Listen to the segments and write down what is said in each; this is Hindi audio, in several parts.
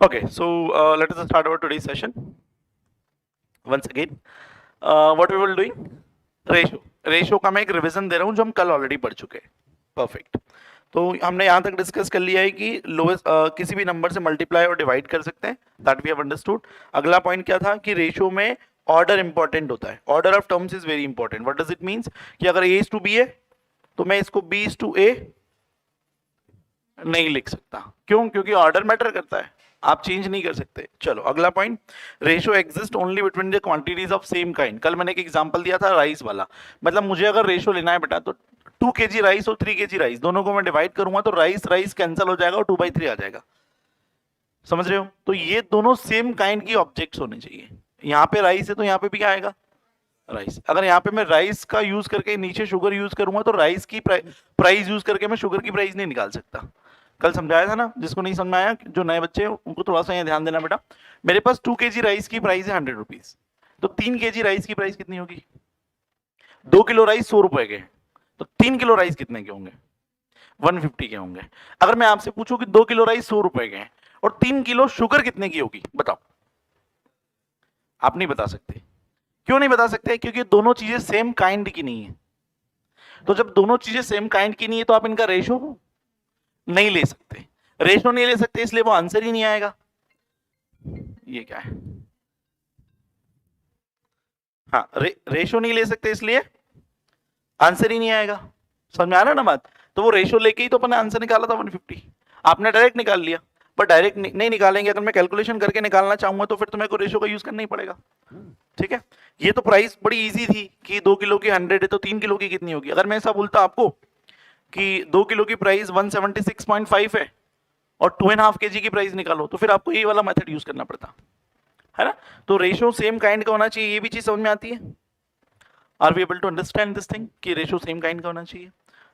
Okay, so let us start our today's session. Once again, what we will doing? Ratio का मैं एक रिवीजन दे रहा हूँ जो हम कल ऑलरेडी पढ़ चुके हैं. परफेक्ट. तो हमने यहाँ तक डिस्कस कर लिया है कि लोएस्ट किसी भी नंबर से मल्टीप्लाई और डिवाइड कर सकते हैं. That we have understood. अगला पॉइंट क्या था कि रेशियो में ऑर्डर इंपॉर्टेंट होता है. Order of terms is very important. What does it means कि अगर ए इज टू बी है तो मैं इसको बी इज टू ए नहीं लिख सकता. क्यों? क्योंकि ऑर्डर मैटर करता है. आप चेंज नहीं कर सकते. चलो अगला point. Ratio exist only between the quantities of same kind. कल मैंने एक एग्जांपल दिया था राइस वाला. मतलब मुझे अगर रेशियो लेना है बेटा तो 2 kg राइस और 3 kg राइस दोनों को मैं डिवाइड करूंगा तो राइस राइस कैंसिल हो जाएगा और 2/3 आ जाएगा. समझ रहे हो? तो ये दोनों सेम काइंड की ऑब्जेक्ट्स होने चाहिए. यहाँ पे राइस है तो यहाँ पे भी क्या आएगा? राइस. अगर यहाँ पे मैं राइस का यूज करके नीचे शुगर यूज करूंगा तो राइस की प्राइस यूज करके मैं शुगर की प्राइस नहीं निकाल सकता. कल समझाया था ना. जिसको नहीं समझ में आया, जो नए बच्चे हैं उनको थोड़ा सा यहाँ ध्यान देना बेटा. मेरे पास 2 kg राइस की प्राइस है 100 रुपीज. तो 3 kg राइस की प्राइस कितनी होगी? 2 किलो राइस 100 रुपए के. तो 3 किलो राइस कितने के होंगे? 150 के होंगे. अगर मैं आपसे पूछूं कि 2 किलो राइस 100 रुपए के हैं और 3 किलो शुगर कितने की होगी, बताओ. आप नहीं बता सकते. क्यों नहीं बता सकते? क्योंकि दोनों चीजें सेम काइंड की नहीं है. तो जब दोनों चीजें सेम काइंड की नहीं है तो आप इनका रेशो नहीं ले सकते. रेशो नहीं ले सकते इसलिए वो आंसर ही नहीं आएगा. ये क्या है? हाँ, रेशो नहीं ले सकते इसलिए आंसर ही नहीं आएगा. समझ में आ रहा है ना बात? तो वो रेशो लेके ही तो अपने आंसर निकाला था 150. आपने डायरेक्ट निकाल लिया. पर डायरेक्ट नहीं निकालेंगे. अगर मैं कैलकुलेशन करके निकालना चाहूंगा तो फिर तो मेरे को रेशो का यूज करना ही पड़ेगा. ठीक है. ये तो प्राइस बड़ी इजी थी कि 2 किलो की 100 है तो 3 किलो की कितनी होगी. अगर मैं ऐसा बोलता आपको कि 2 किलो की प्राइस 176.5 है और 2.5 kg की प्राइस निकालो तो फिर आपको ये वाला मेथड यूज करना पड़ता है ना. तो रेशियो सेम काइंड का होना चाहिए. ये भी चीज समझ में आती है. Are we able to understand this thing कि रेशियो सेम काइंड का होना चाहिए.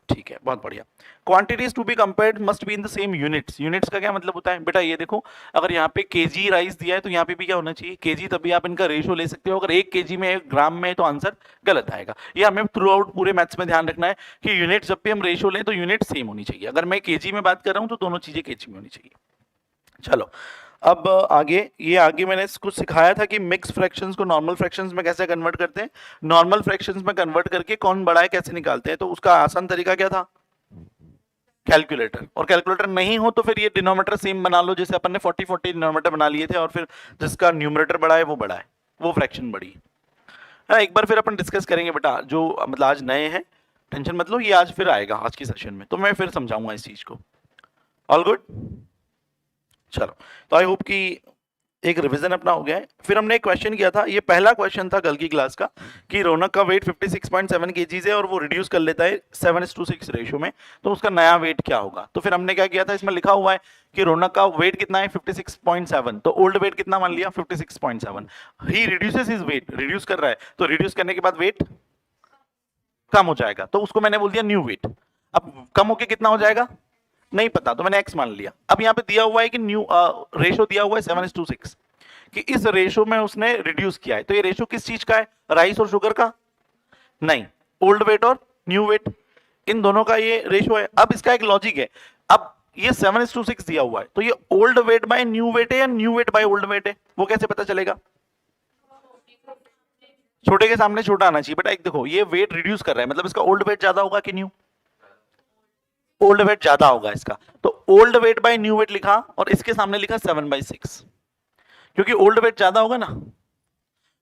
ठीक है, बहुत बढ़िया. Quantities to be compared must be in the same units. Units का क्या मतलब होता है बेटा? ये देखो, अगर यहाँ पे केजी राइस दिया है तो यहाँ पे भी क्या होना चाहिए? केजी. तभी आप इनका रेशियो ले सकते हो. अगर 1 kg में 1 ग्राम में तो आंसर गलत आएगा. ये हमें थ्रू आउट पूरे मैथ्स में ध्यान रखना है कि यूनिट जब भी हम रेशियो लें तो यूनिट सेम होनी चाहिए. अगर मैं केजी में बात कर रहा हूँ तो दोनों चीजें केजी में होनी चाहिए. चलो अब आगे मैंने कुछ सिखाया था कि मिक्स फ्रैक्शंस को नॉर्मल फ्रैक्शंस में कैसे कन्वर्ट करते हैं. नॉर्मल फ्रैक्शंस में कन्वर्ट करके कौन बड़ा है कैसे निकालते हैं. तो उसका आसान तरीका क्या था? कैलकुलेटर. और कैलकुलेटर नहीं हो तो फिर ये डिनोमिनेटर सेम बना लो. जैसे अपन ने 40 डिनोमिनेटर बना लिए थे और फिर जिसका न्यूमरेटर बड़ा है वो बड़ा है, वो फ्रैक्शन बड़ी है. एक बार फिर अपन डिस्कस करेंगे बेटा. जो मतलब आज नए हैं टेंशन मत लो, ये आज फिर आएगा आज की सेशन में तो मैं फिर समझाऊंगा इस चीज को. All good. चलो, तो आई होप कि एक रिवीजन अपना हो गया है. फिर हमने एक क्वेश्चन किया था. ये पहला क्वेश्चन था कल की क्लास का कि रौनक का वेट 56.7 kg है और वो रिड्यूस कर लेता है 7:6 रेशियो में. तो उसका नया वेट क्या होगा? तो फिर हमने क्या किया था, इसमें लिखा हुआ है कि रौनक का वेट कितना है 56.7. तो ओल्ड वेट कितना मान लिया? 56.7. ही रिड्यूसेस हिज वेट. रिड्यूस कर रहा है तो रिड्यूस करने के बाद वेट कम हो जाएगा. तो उसको मैंने बोल दिया न्यू वेट. अब कम होके कितना हो जाएगा नहीं पता तो मैंने x मान लिया. अब यहाँ पे दिया हुआ है कि न्यू रेशो दिया हुआ है 7:6 कि इस रेशो में उसने रिड्यूस किया है. तो ये रेशो किस चीज का है? राइस और शुगर का? नहीं, ओल्ड वेट और न्यू वेट, इन दोनों का ये रेशो है. अब इसका एक लॉजिक है. अब ये 7:6 दिया हुआ है तो ये old weight by new weight है या new weight by old weight है? वो कैसे पता चलेगा? छोटे के सामने छोटा आना चाहिए बेटा. एक देखो, ये वेट रिड्यूस कर रहा है मतलब इसका ओल्ड वेट ज्यादा होगा कि न्यू? ओल्ड वेट ज्यादा होगा इसका. तो old weight by new weight लिखा और इसके सामने लिखा 7/6. क्योंकि ओल्ड वेट ज्यादा होगा ना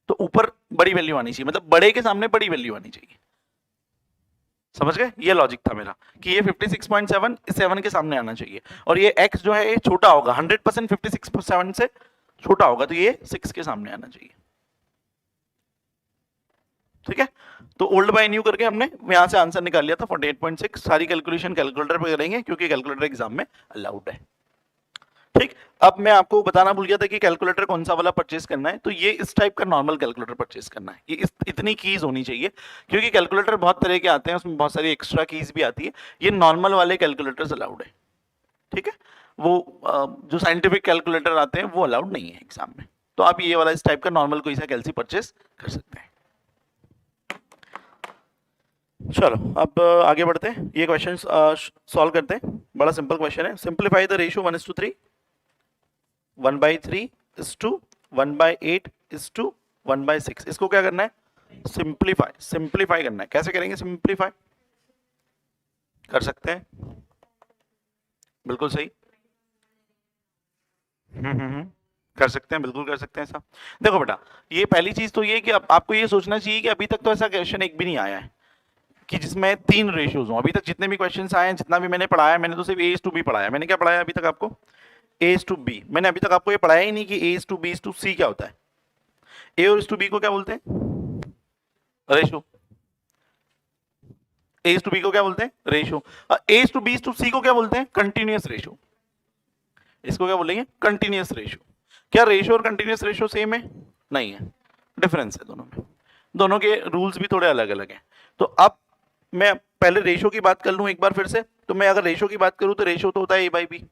तो ऊपर बड़ी वैल्यू आनी चाहिए. मतलब बड़े के सामने बड़ी वैल्यू आनी चाहिए. समझ गए? ये लॉजिक था मेरा कि ये 56.7 इस 7 के सामने आना चाहिए और ये x जो है ये छोटा होगा. 100% 56.7 से छोटा होगा तो ये 6 के सामने आना चाहिए. ठीक है. तो ओल्ड बाय न्यू करके हमने यहां से आंसर निकाल लिया था 48.6. सारी कैलकुलेशन कैलकुलेटर पे करेंगे क्योंकि कैलकुलेटर एग्जाम में अलाउड है. ठीक. अब मैं आपको बताना भूल गया था कि कैलकुलेटर कौन सा वाला परचेज करना है. तो ये इस टाइप का नॉर्मल कैलकुलेटर परचेज करना है. ये इतनी कीज होनी चाहिए क्योंकि कैलकुलेटर बहुत तरह के आते हैं, उसमें बहुत सारी एक्स्ट्रा कीज भी आती है. ये नॉर्मल वाले कैलकुलेटर्स अलाउड है. ठीक है. वो जो साइंटिफिक कैलकुलेटर आते हैं वो अलाउड नहीं है एग्जाम में. तो आप ये वाला इस टाइप का नॉर्मल कोई सा कैलसी परचेज कर सकते हैं. चलो अब आगे बढ़ते हैं. ये क्वेश्चन सॉल्व करते हैं. बड़ा सिंपल क्वेश्चन है. Simplify the ratio 1:3. 1/3 is to 1/8 is to 1/6। इसको क्या करना है? सिंप्लीफाई करना है। कैसे करेंगे सिंप्लीफाई? कर सकते हैं, बिल्कुल सही। कर सकते हैं, बिल्कुल कर सकते हैं ऐसा। देखो बेटा, ये पहली चीज तो ये कि आपको ये सोचना चाहिए कि अभी तक तो ऐसा क्वेश्चन एक भी नहीं आया है कि जिसमें 3 रेशियोज हो। अभी तक जितने भी क्वेश्चंस आए हैं, जितना भी मैंने पढ़ाया, मैंने तो सिर्फ A/B पढ़ाया। मैंने क्या पढ़ाया अभी तक आपको? A/B। मैंने अभी तक आपको ये पढ़ाया ही नहीं कि A/B/C क्या होता है। A और B को क्या बोलते हैं? रेशियो। A/B को क्या बोलते हैं? रेशियो। A/B/C को क्या बोलते हैं? Continuous ratio. इसको क्या बोलेंगे? Continuous ratio. क्या रेशियो और कंटिन्यूअस रेशियो सेम है? नहीं है, डिफरेंस है दोनों में। दोनों के रूल्स भी थोड़े अलग अलग हैं। तो अब मैं पहले रेशियो की बात कर लूं एक बार फिर से। तो मैं अगर रेशियो की बात करूं तो रेशियो तो होता है A/B।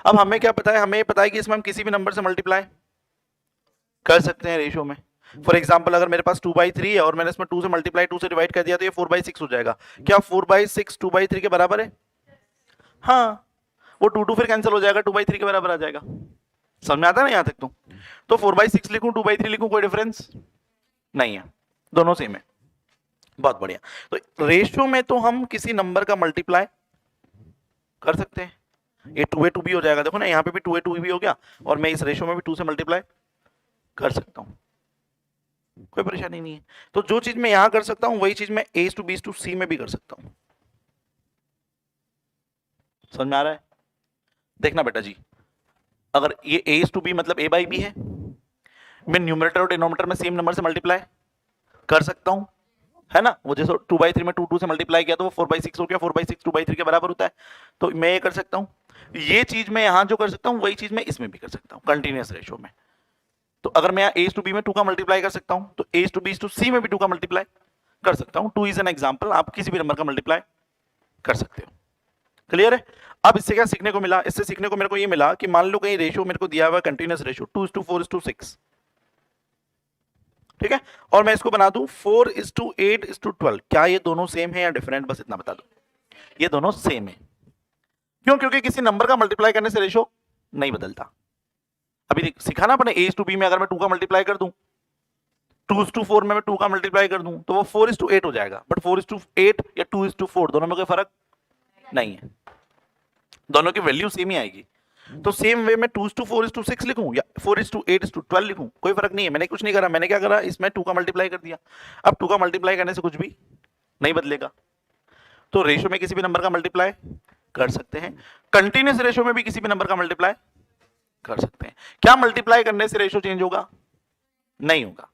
अब हमें क्या पता है? हमें ये पता है कि इसमें हम किसी भी नंबर से मल्टीप्लाई कर सकते हैं रेशियो में। फॉर एग्जाम्पल, अगर मेरे पास 2/3 है और मैंने इसमें 2 से मल्टीप्लाई 2 से डिवाइड कर दिया तो ये 4/6 हो जाएगा। क्या 4/6 2/3 के बराबर है? हाँ, वो 2 फिर कैंसिल हो जाएगा, 2/3 के बराबर आ जाएगा। समझ में आता है ना यहां तक? तो 4/6 लिखूं 2/3 लिखूं, कोई डिफरेंस नहीं है, दोनों सेम है। बहुत बढ़िया। तो रेशियो में तो हम किसी नंबर का मल्टीप्लाई कर सकते हैं। ये 2a 2b हो जाएगा। देखो ना, यहाँ पे भी 2a 2b हो गया और मैं इस रेशियो में भी 2 से मल्टीप्लाई कर सकता हूँ, कोई परेशानी नहीं है। तो जो चीज मैं यहां कर सकता हूं वही चीज मैं A/B/C में भी कर सकता हूं। समझ में आ रहा है? देखना बेटा जी, अगर ये A/B मतलब A/B है, मैं न्यूमरेटर और डिनोमिनेटर में सेम नंबर से मल्टीप्लाई कर सकता हूं, है ना? वो जैसे 2/3 में 2 से मल्टीप्लाई किया तो वो 4/6 हो गया। 4/6 2/3 के बराबर होता है। तो मैं ये कर सकता हूं। ये चीज मैं यहां जो कर सकता हूं वही चीज मैं इसमें भी कर सकता हूं, कंटिन्यूअस रेशियो में। तो अगर मैं A/B में 2 का मल्टीप्लाई कर सकता हूं तो A/B/C में भी 2 का मल्टीप्लाई कर सकता हूं। 2 इज एन एग्जांपल, आप किसी भी नंबर का मल्टीप्लाई कर सकते हो। क्लियर है? अब इससे क्या सीखने को मिला? इससे सीखने को मेरे को ये मिला कि मान लो कहीं रेशियो मेरे को दिया हुआ कंटिन्यूअस रेशियो 2:4:6, ठीक है, और मैं इसको बना दूं 4:8:12। क्या ये दोनों सेम है या डिफरेंट? बस इतना बता दो, ये दोनों सेम है। क्यों? क्योंकि किसी नंबर का मल्टीप्लाई करने से रेशियो नहीं बदलता। अभी सीखा ना अपने A/B में, अगर मैं 2 का मल्टीप्लाई कर दूं, 2:4 में मैं 2 का मल्टीप्लाई कर दूं तो वो 4:8 हो जाएगा। बट 4:8 या 2:4 दोनों में कोई फर्क नहीं है, दोनों की वैल्यू सेम ही आएगी। तो सेम वे में 2:4:6 लिखूं या 4:8:12 लिखूं, कोई फर्क नहीं है। मैंने कुछ नहीं करा, मैंने क्या करा, इसमें 2 का मल्टीप्लाई कर दिया। अब 2 का मल्टीप्लाई करने से कुछ भी नहीं बदलेगा। तो रेशियो में किसी भी नंबर का मल्टीप्लाई कर सकते हैं, कंटिन्यूअस रेशियो में भी किसी भी नंबर का मल्टीप्लाई कर सकते हैं। क्या मल्टीप्लाई करने से रेशियो चेंज होगा? नहीं होगा।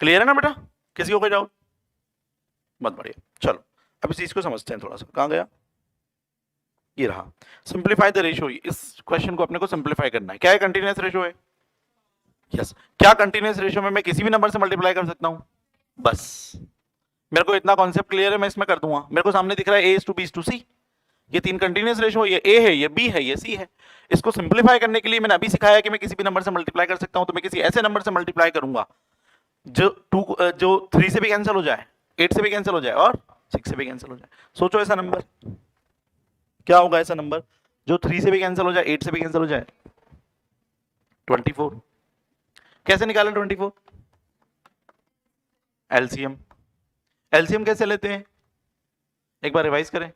क्लियर है ना बेटा? किसी को कोई डाउट? बहुत बढ़िया। चलो अब इस चीज को समझते हैं थोड़ा सा। कहां गया? ये रहा, सिंप्लीफाई द रेशियो। इस क्वेश्चन को अपने को सिंप्लीफाई करना है। क्या है? कंटिन्यूअस रेशियो है। यस। क्या कंटिन्यूअस रेशियो में मैं किसी भी नंबर से मल्टीप्लाई कर सकता हूं? बस मेरे को इतना कॉन्सेप्ट क्लियर है, मैं इसमें कर दूंगा। मेरे को सामने दिख रहा है A/B/C, ये 3 कंटिन्यूअस रेशियो, ये A है, ये B है, ये C है। इसको सिंप्लीफाई करने के लिए मैंने अभी सिखाया कि मैं किसी भी नंबर से मल्टीप्लाई कर सकता हूं। तो मैं किसी ऐसे नंबर से मल्टीप्लाई करूंगा जो 3 से भी कैंसिल हो जाए, 8 से भी कैंसिल हो जाए और 6 से भी कैंसिल हो जाए। सोचो ऐसा नंबर क्या होगा? ऐसा नंबर जो 3 से भी कैंसिल हो जाए, 8 से भी कैंसिल हो जाए। 24। कैसे निकालें 24? एलसीएम। एलसीएम कैसे लेते हैं? एक बार रिवाइज करें।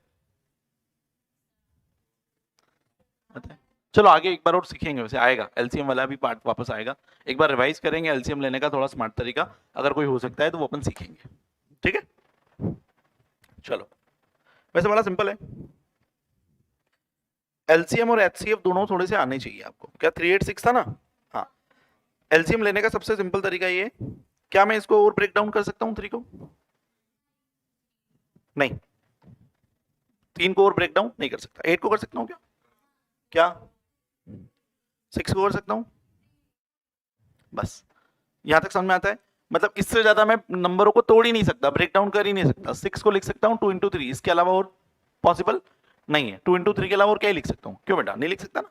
चलो आगे एक बार और सीखेंगे, वैसे आएगा एलसीएम वाला भी पार्ट वापस आएगा। एक बार रिवाइज करेंगे एलसीएम लेने का थोड़ा स्मार्ट तरीका, अगर कोई हो सकता है तो वो अपन सीखेंगे। ठीक है, चलो वैसे बड़ा सिंपल है। एलसीएम और एचसीएफ दोनों थोड़े से आने चाहिए आपको। क्या 386 था ना? हाँ, एलसीएम लेने का सबसे सिंपल तरीका ये, क्या मैं इसको और ब्रेक डाउन कर सकता हूँ 3 को? नहीं, 3 को और ब्रेक डाउन नहीं कर सकता। 8 को कर सकता हूँ क्या? क्या 6 को कर सकता हूँ? बस यहां तक समझ में आता है? मतलब इससे ज्यादा मैं नंबरों को तोड़ ही नहीं सकता, ब्रेक डाउन कर ही नहीं सकता। 6 को लिख सकता हूँ 2 × 3, इसके अलावा और पॉसिबल नहीं है। 2 × 3 के अलावा और क्या ही लिख सकता हूँ? क्यों बेटा, नहीं लिख सकता ना?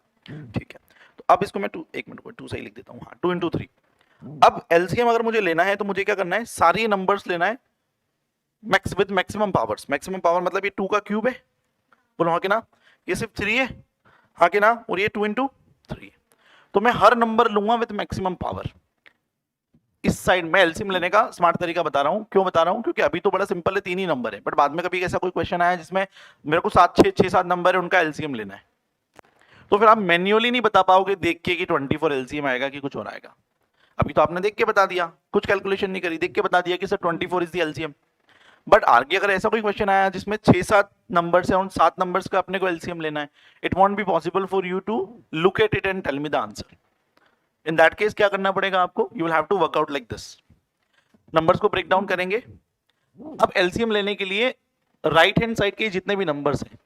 ठीक है, तो अब इसको मैं 2, एक मिनट 2 सही लिख देता हूँ। हाँ, 2 × 3। अब एलसीएम अगर मुझे लेना है तो मुझे क्या करना है? सारी नंबर्स लेना है with maximum powers. Maximum power मतलब ये 2 का क्यूब है, बोलो हाँ कि ना? ये सिर्फ 3 है, हाँ कि ना? और ये 2 × तो मैं हर नंबर लूंगा विद मैक्सिमम पावर। इस साइड में एलसीएम लेने का स्मार्ट तरीका बता रहा हूं। क्यों बता रहा हूं? क्योंकि अभी तो बड़ा सिंपल है, 3 ही नंबर है, बट बाद में कभी ऐसा कोई क्वेश्चन आया जिसमें मेरे को 7 नंबर है, उनका एलसीएम लेना है, तो फिर आप मैन्युअली नहीं बता पाओगे देख के कि 24 एलसीएम आएगा कि कुछ और आएगा। अभी तो आपने देख के बता दिया, कुछ कैलकुलेशन नहीं करी, देख के बता दिया कि sir 24 is the LCM. But आगे अगर ऐसा कोई क्वेश्चन आया जिसमें 6-7 नंबर्स है, उन 7 नंबर्स का अपने को एलसीएम लेना है, it won't be possible for you to look at it and tell me the answer. In that case क्या करना पड़ेगा आपको? You will have to work out like this. Numbers को ब्रेक डाउन करेंगे। अब एलसीएम लेने के लिए राइट हैंड साइड के जितने भी नंबर्स हैं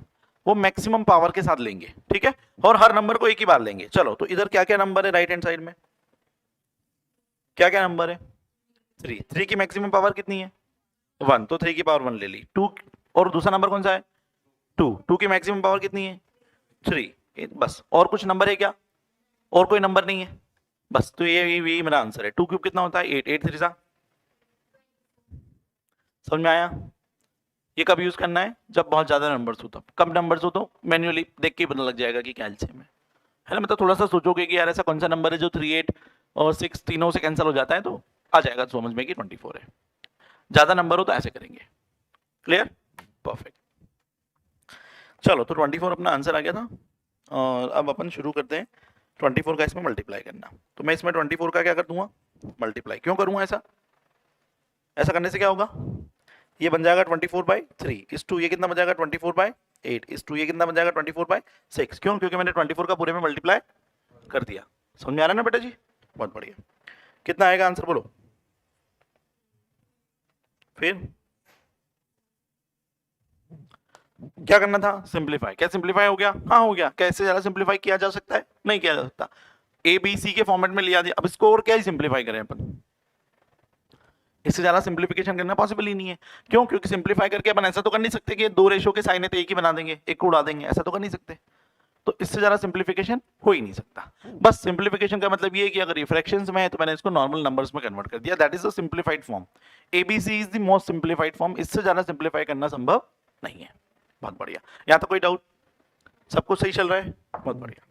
वो मैक्सिमम पावर के साथ लेंगे, ठीक है, और हर नंबर को एक ही बार लेंगे। चलो, तो इधर क्या क्या नंबर है राइट हैंड साइड में? क्या क्या नंबर है? 3 की मैक्सिमम पावर कितनी है? 1, तो 3 की पावर 1 ले ली। 2, और दूसरा नंबर कौन सा है? 2 की मैक्सिमम पावर कितनी है? 3। बस, और कुछ नंबर है क्या? और कोई नंबर नहीं है, बस। तो ये मेरा आंसर है। 2 क्यूब कितना होता है? 8। 8 3 सा। समझ में आया? ये कब यूज करना है? जब बहुत ज्यादा नंबर्स हो, तब। कम नंबर्स हो तो मैन्युअली देख के ही पता लग जाएगा कि क्या एलसीएम है ना। मतलब थोड़ा सा सोचोगे कि यार ऐसा कौन सा नंबर है जो 3, 8 और 6 तीनों से कैंसिल हो जाता है, तो आ जाएगा समझ में कि 24 है। ज्यादा नंबर हो तो ऐसे करेंगे। क्लियर? परफेक्ट। चलो, तो 24 अपना आंसर आ गया था, और अब अपन शुरू करते हैं 24 का इसमें मल्टीप्लाई करना। तो मैं इसमें 24 का क्या कर दूंगा? मल्टीप्लाई। क्यों करूंगा ऐसा? ऐसा करने से क्या होगा? ये बन जाएगा 24/3 इस टू ये कितना बन जाएगा? 24/8 इस टू ये कितना बन जाएगा? 24/6। क्यों? क्योंकि मैंने 24 का पूरे में मल्टीप्लाई कर दिया। समझ में आ रहा है ना बेटा जी? बहुत बढ़िया। कितना आएगा आंसर बोलो? फिर क्या करना था? सिंप्लीफाई। क्या सिंप्लीफाई हो गया? हाँ हो गया। कैसे ज्यादा सिंप्लीफाई किया जा सकता है? नहीं किया जा सकता। ए बी सी के फॉर्मेट में लिया दिया। अब इसको और क्या ही सिंप्लीफाई करें अपन? इससे ज्यादा सिंप्लीफिकेशन करना पॉसिबल ही नहीं है। क्यों? क्योंकि सिंप्लीफाई करके अपन ऐसा तो कर नहीं सकते कि 2 रेशो के साइन है तो एक ही बना देंगे, एक को उड़ा देंगे, ऐसा तो कर नहीं सकते। तो इससे ज्यादा सिंप्लीफिकेशन हो ही नहीं सकता। बस सिंप्लीफिकेशन का मतलब ये है कि अगर ये फ्रैक्शंस में है तो मैंने इसको नॉर्मल नंबर्स में कन्वर्ट कर दिया। That is the simplified form. ABC is the most simplified form. इससे ज्यादा सिंप्लीफाई करना संभव नहीं है। बहुत बढ़िया। यहां तक कोई डाउट? सबको सही चल रहा है? बहुत बढ़िया।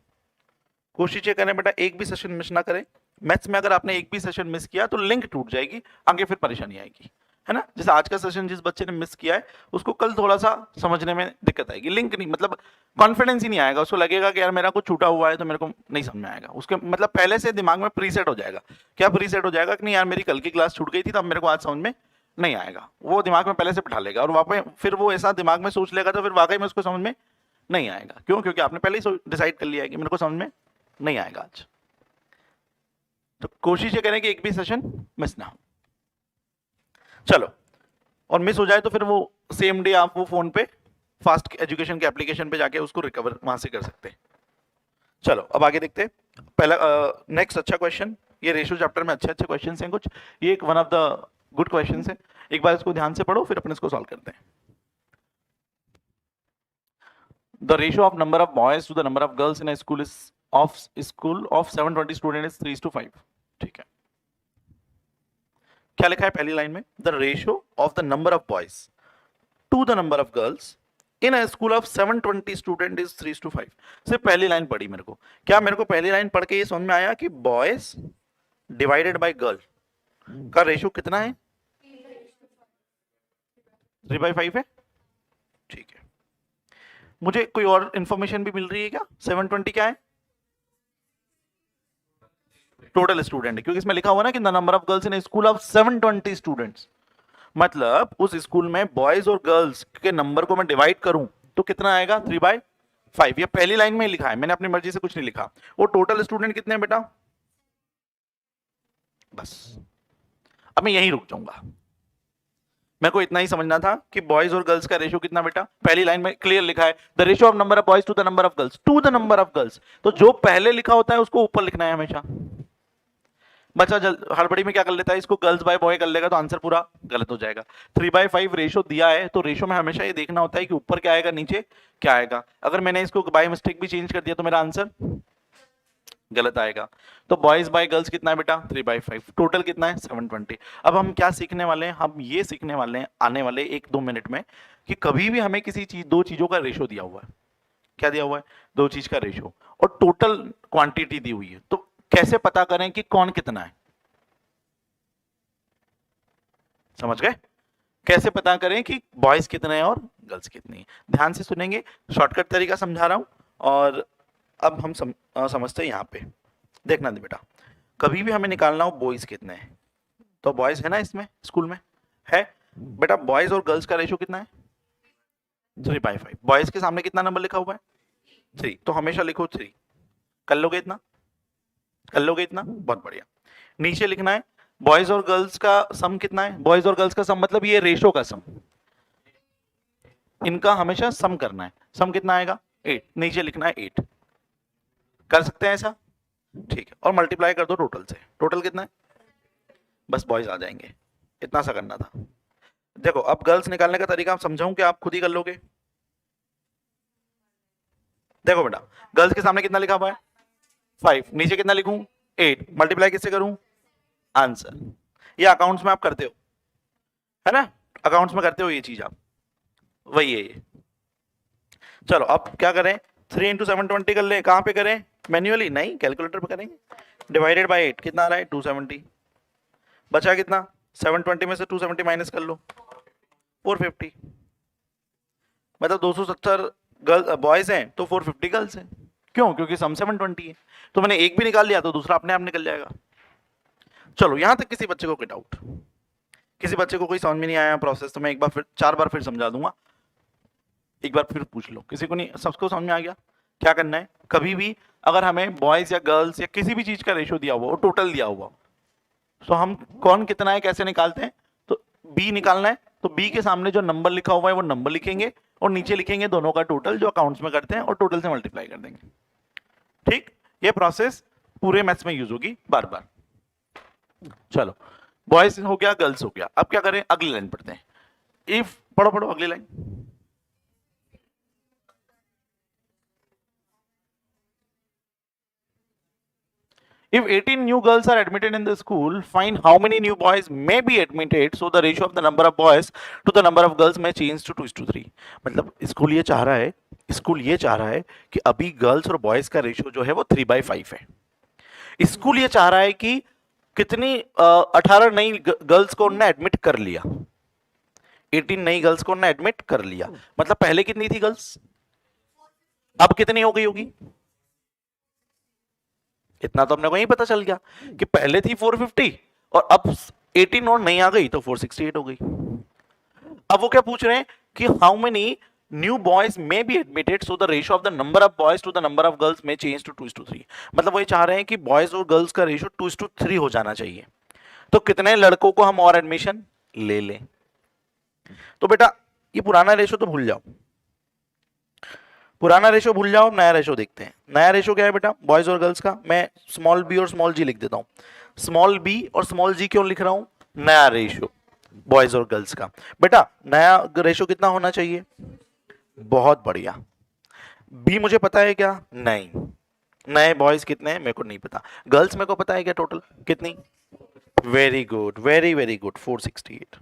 कोशिश ये करें बेटा एक भी सेशन मिस ना करें। मैथ्स में अगर आपने एक भी सेशन मिस किया तो लिंक टूट जाएगी, आगे फिर परेशानी आएगी, है ना। जैसे आज का सेशन जिस बच्चे ने मिस किया है उसको कल थोड़ा सा समझने में दिक्कत आएगी। लिंक नहीं, मतलब कॉन्फिडेंस ही नहीं आएगा, उसको लगेगा कि यार मेरा कुछ छूटा हुआ है तो मेरे को नहीं समझ में आएगा। उसके मतलब पहले से दिमाग में प्रीसेट हो जाएगा। क्या प्रीसेट हो जाएगा कि नहीं यार मेरी कल की क्लास छूट गई थी तो अब मेरे को आज समझ में नहीं आएगा। वो दिमाग में पहले से बिठा लेगा और वापस फिर वो ऐसा दिमाग में सोच लेगा तो फिर वाकई में उसको समझ में नहीं आएगा। क्यों? क्योंकि आपने पहले ही डिसाइड कर लिया है कि मेरे को समझ में नहीं आएगा आज। तो कोशिश ये करें कि एक भी सेशन मिस ना हो। चलो, और मिस हो जाए तो फिर वो सेम डे आप वो फोन पे फास्ट एजुकेशन के एप्लीकेशन पे जाके उसको रिकवर वहां से कर सकते हैं। चलो अब आगे देखते हैं। पहला नेक्स्ट अच्छा क्वेश्चन, ये रेशियो चैप्टर में अच्छे अच्छे क्वेश्चन हैं कुछ। ये एक one of the good question है। एक बार इसको ध्यान से पढ़ो फिर अपन इसको सॉल्व करते हैं। The ratio of number of boys to the number of girls in a school is of 720 students is 3:5। ठीक है, क्या लिखा है पहली लाइन में? The ratio of the number of boys to the number of girls in a school ऑफ 720 स्टूडेंट इज 3:5। सिर्फ पहली लाइन पढ़ी मेरे को। क्या मेरे को पहली लाइन पढ़ के ये समझ में आया कि बॉयज डिवाइडेड बाय गर्ल का रेशियो कितना है? 3/5 है। ठीक है, मुझे कोई और इंफॉर्मेशन भी मिल रही है क्या? 720 क्या है? टोटल स्टूडेंट है, क्योंककि इसमें लिखा हुआ ना कि the number of girls in school ऑफ 720 स्टूडेंट्स। मतलब उस स्कूल में बॉयज और गर्ल्स के नंबर को मैं डिवाइड करूं तो कितना आएगा? 3/5। ये पहली लाइन में लिखा है, मैंने अपनी मर्जी से कुछ नहीं लिखा। वो टोटल स्टूडेंट कितने हैं बेटा? बस अब मैं यहीं रुक जाऊंगा। मेरे को इतना ही समझना था कि बॉयज और गर्ल्स का रेशियो कितना बेटा? पहली लाइन में क्लियर लिखा है the ratio of number of boys to the number of girls to the number of girls. तो जो पहले लिखा होता है उसको ऊपर लिखना है हमेशा। बच्चा हड़बड़ी में क्या कर लेता है, इसको गर्ल्स बाय बॉय कर लेगा तो आंसर पूरा गलत हो जाएगा। 3/5 रेशियो दिया है तो रेशियो में हमेशा ये देखना होता है कि ऊपर क्या आएगा नीचे क्या आएगा। अगर मैंने इसको बाय मिस्टेक भी चेंज कर दिया तो मेरा आंसर गलत आएगा। तो बॉयज बाय गर्ल्स कितना है बेटा? 3/5। टोटल कितना है? 720। अब हम क्या सीखने वाले हैं? हम ये सीखने वाले हैं आने वाले 1-2 मिनट में कि कभी भी हमें किसी चीज दो चीजों का रेशियो दिया हुआ है, क्या दिया हुआ है, दो चीज का रेशो, और टोटल क्वांटिटी दी हुई है। तो कैसे पता करें कि कौन कितना है, समझ गए? कैसे पता करें कि बॉयज कितने हैं और गर्ल्स कितनी है? ध्यान से सुनेंगे, शॉर्टकट तरीका समझा रहा हूं। और अब हम समझते हैं। यहाँ पे देखना दे बेटा, कभी भी हमें निकालना हो बॉयज कितने हैं, तो बॉयज है ना इसमें स्कूल में है बेटा, बॉयज और गर्ल्स का रेशो कितना है 3/5। बॉयज के सामने कितना नंबर लिखा हुआ है 3, तो हमेशा लिखो 3। कर लोगे इतना, कर लोगे इतना, बहुत बढ़िया। नीचे लिखना है बॉयज और गर्ल्स का सम कितना है, बॉयज और गर्ल्स का सम मतलब ये रेशो का सम, इनका हमेशा सम करना है। सम कितना आएगा 8, नीचे लिखना है 8। कर सकते हैं ऐसा, ठीक है। और मल्टीप्लाई कर दो टोटल से, टोटल कितना है, बस बॉयज आ जाएंगे, इतना सा करना था। देखो अब गर्ल्स निकालने का तरीका आप समझाऊं कि आप खुद ही कर लोगे? देखो बेटा, गर्ल्स के सामने कितना लिखा हुआ है 5, नीचे कितना लिखूं 8, मल्टीप्लाई किससे करूं, आंसर। ये अकाउंट्स में आप करते हो, है ना, अकाउंट्स में करते हो ये चीज आप, वही है ये। चलो अब क्या करें, 3 इंटू 720 कर ले, कहां पे करें, मैन्युअली नहीं, कैलकुलेटर पे करेंगे। डिवाइडेड बाय 8 कितना आ रहा है 270, बचा कितना 720 में से 270 माइनस कर लो 450, मतलब 270 गर्ल बॉयज हैं तो 450 गर्ल्स हैं। क्यों, क्योंकि सम 720 है, तो मैंने एक भी निकाल लिया तो दूसरा अपने आप निकल जाएगा। चलो यहां तक किसी बच्चे को कोई डाउट, किसी बच्चे को कोई समझ में नहीं आया प्रोसेस, तो मैं एक बार फिर 4 बार फिर समझा दूंगा, एक बार फिर पूछ लो, किसी को नहीं, सबको समझ में आ गया? क्या करना है, कभी भी अगर हमें बॉयज या गर्ल्स या किसी भी चीज का रेशियो दिया हुआ हो, टोटल दिया हुआ, तो हम कौन कितना है कैसे निकालते हैं, तो बी निकालना है, तो बी के सामने जो नंबर लिखा हुआ है वो नंबर लिखेंगे और नीचे लिखेंगे दोनों का टोटल जो अकाउंट्स में करते हैं और टोटल से मल्टीप्लाई कर देंगे। ठीक, ये प्रोसेस पूरे मैथ्स में यूज होगी बार बार। चलो बॉयज हो गया, गर्ल्स हो गया, अब क्या करें, अगली लाइन पढ़ते हैं। इफ पढ़ो पढ़ो अगली line. If 18 new girls are admitted in the school, find how many new boys may be admitted, so the ratio of the number of boys to the number of girls may change to 2:3। मतलब स्कूल ये चाह रहा है कि अभी गर्ल्स और बॉयज का रेशियो जो है वो 3/5 है। स्कूल ये चाह रहा है कि कितनी 18 नई गर्ल्स को उन्होंने एडमिट कर लिया, 18 नई गर्ल्स को उन्होंने एडमिट कर लिया, मतलब पहले कितनी थी गर्ल्स, अब कितनी हो गई होगी, इतना तो अपने को यही पता चल गया कि पहले थी 450 और अब 18 और नहीं आ गई तो 468 हो गई। अब वो क्या पूछ रहे हैं कि how many new boys may be admitted so the ratio of the number of boys to the number of girls may change to 2:3। मतलब वो चाह रहे हैं कि बॉयज और गर्ल्स का रेशियो 2:3 हो जाना चाहिए, तो कितने लड़कों को हम और एडमिशन ले लें। तो बेटा ये पुराना रेशियो तो भूल जाओ, पुराना रेशो भूल जाओ, नया रेशो देखते हैं। नया रेशो क्या है बेटा, बॉयज और गर्ल्स का, मैं स्मॉल बी और स्मॉल जी लिख देता हूं। स्मॉल बी और स्मॉल जी क्यों लिख रहा हूं, नया रेशो बॉयज और गर्ल्स का। बेटा नया रेशो कितना होना चाहिए, बहुत बढ़िया। बी मुझे पता है क्या, नहीं, नए बॉयज कितने हैं मेरे को नहीं पता, गर्ल्स मेरे को पता है क्या टोटल कितनी, very good, very very good, 468,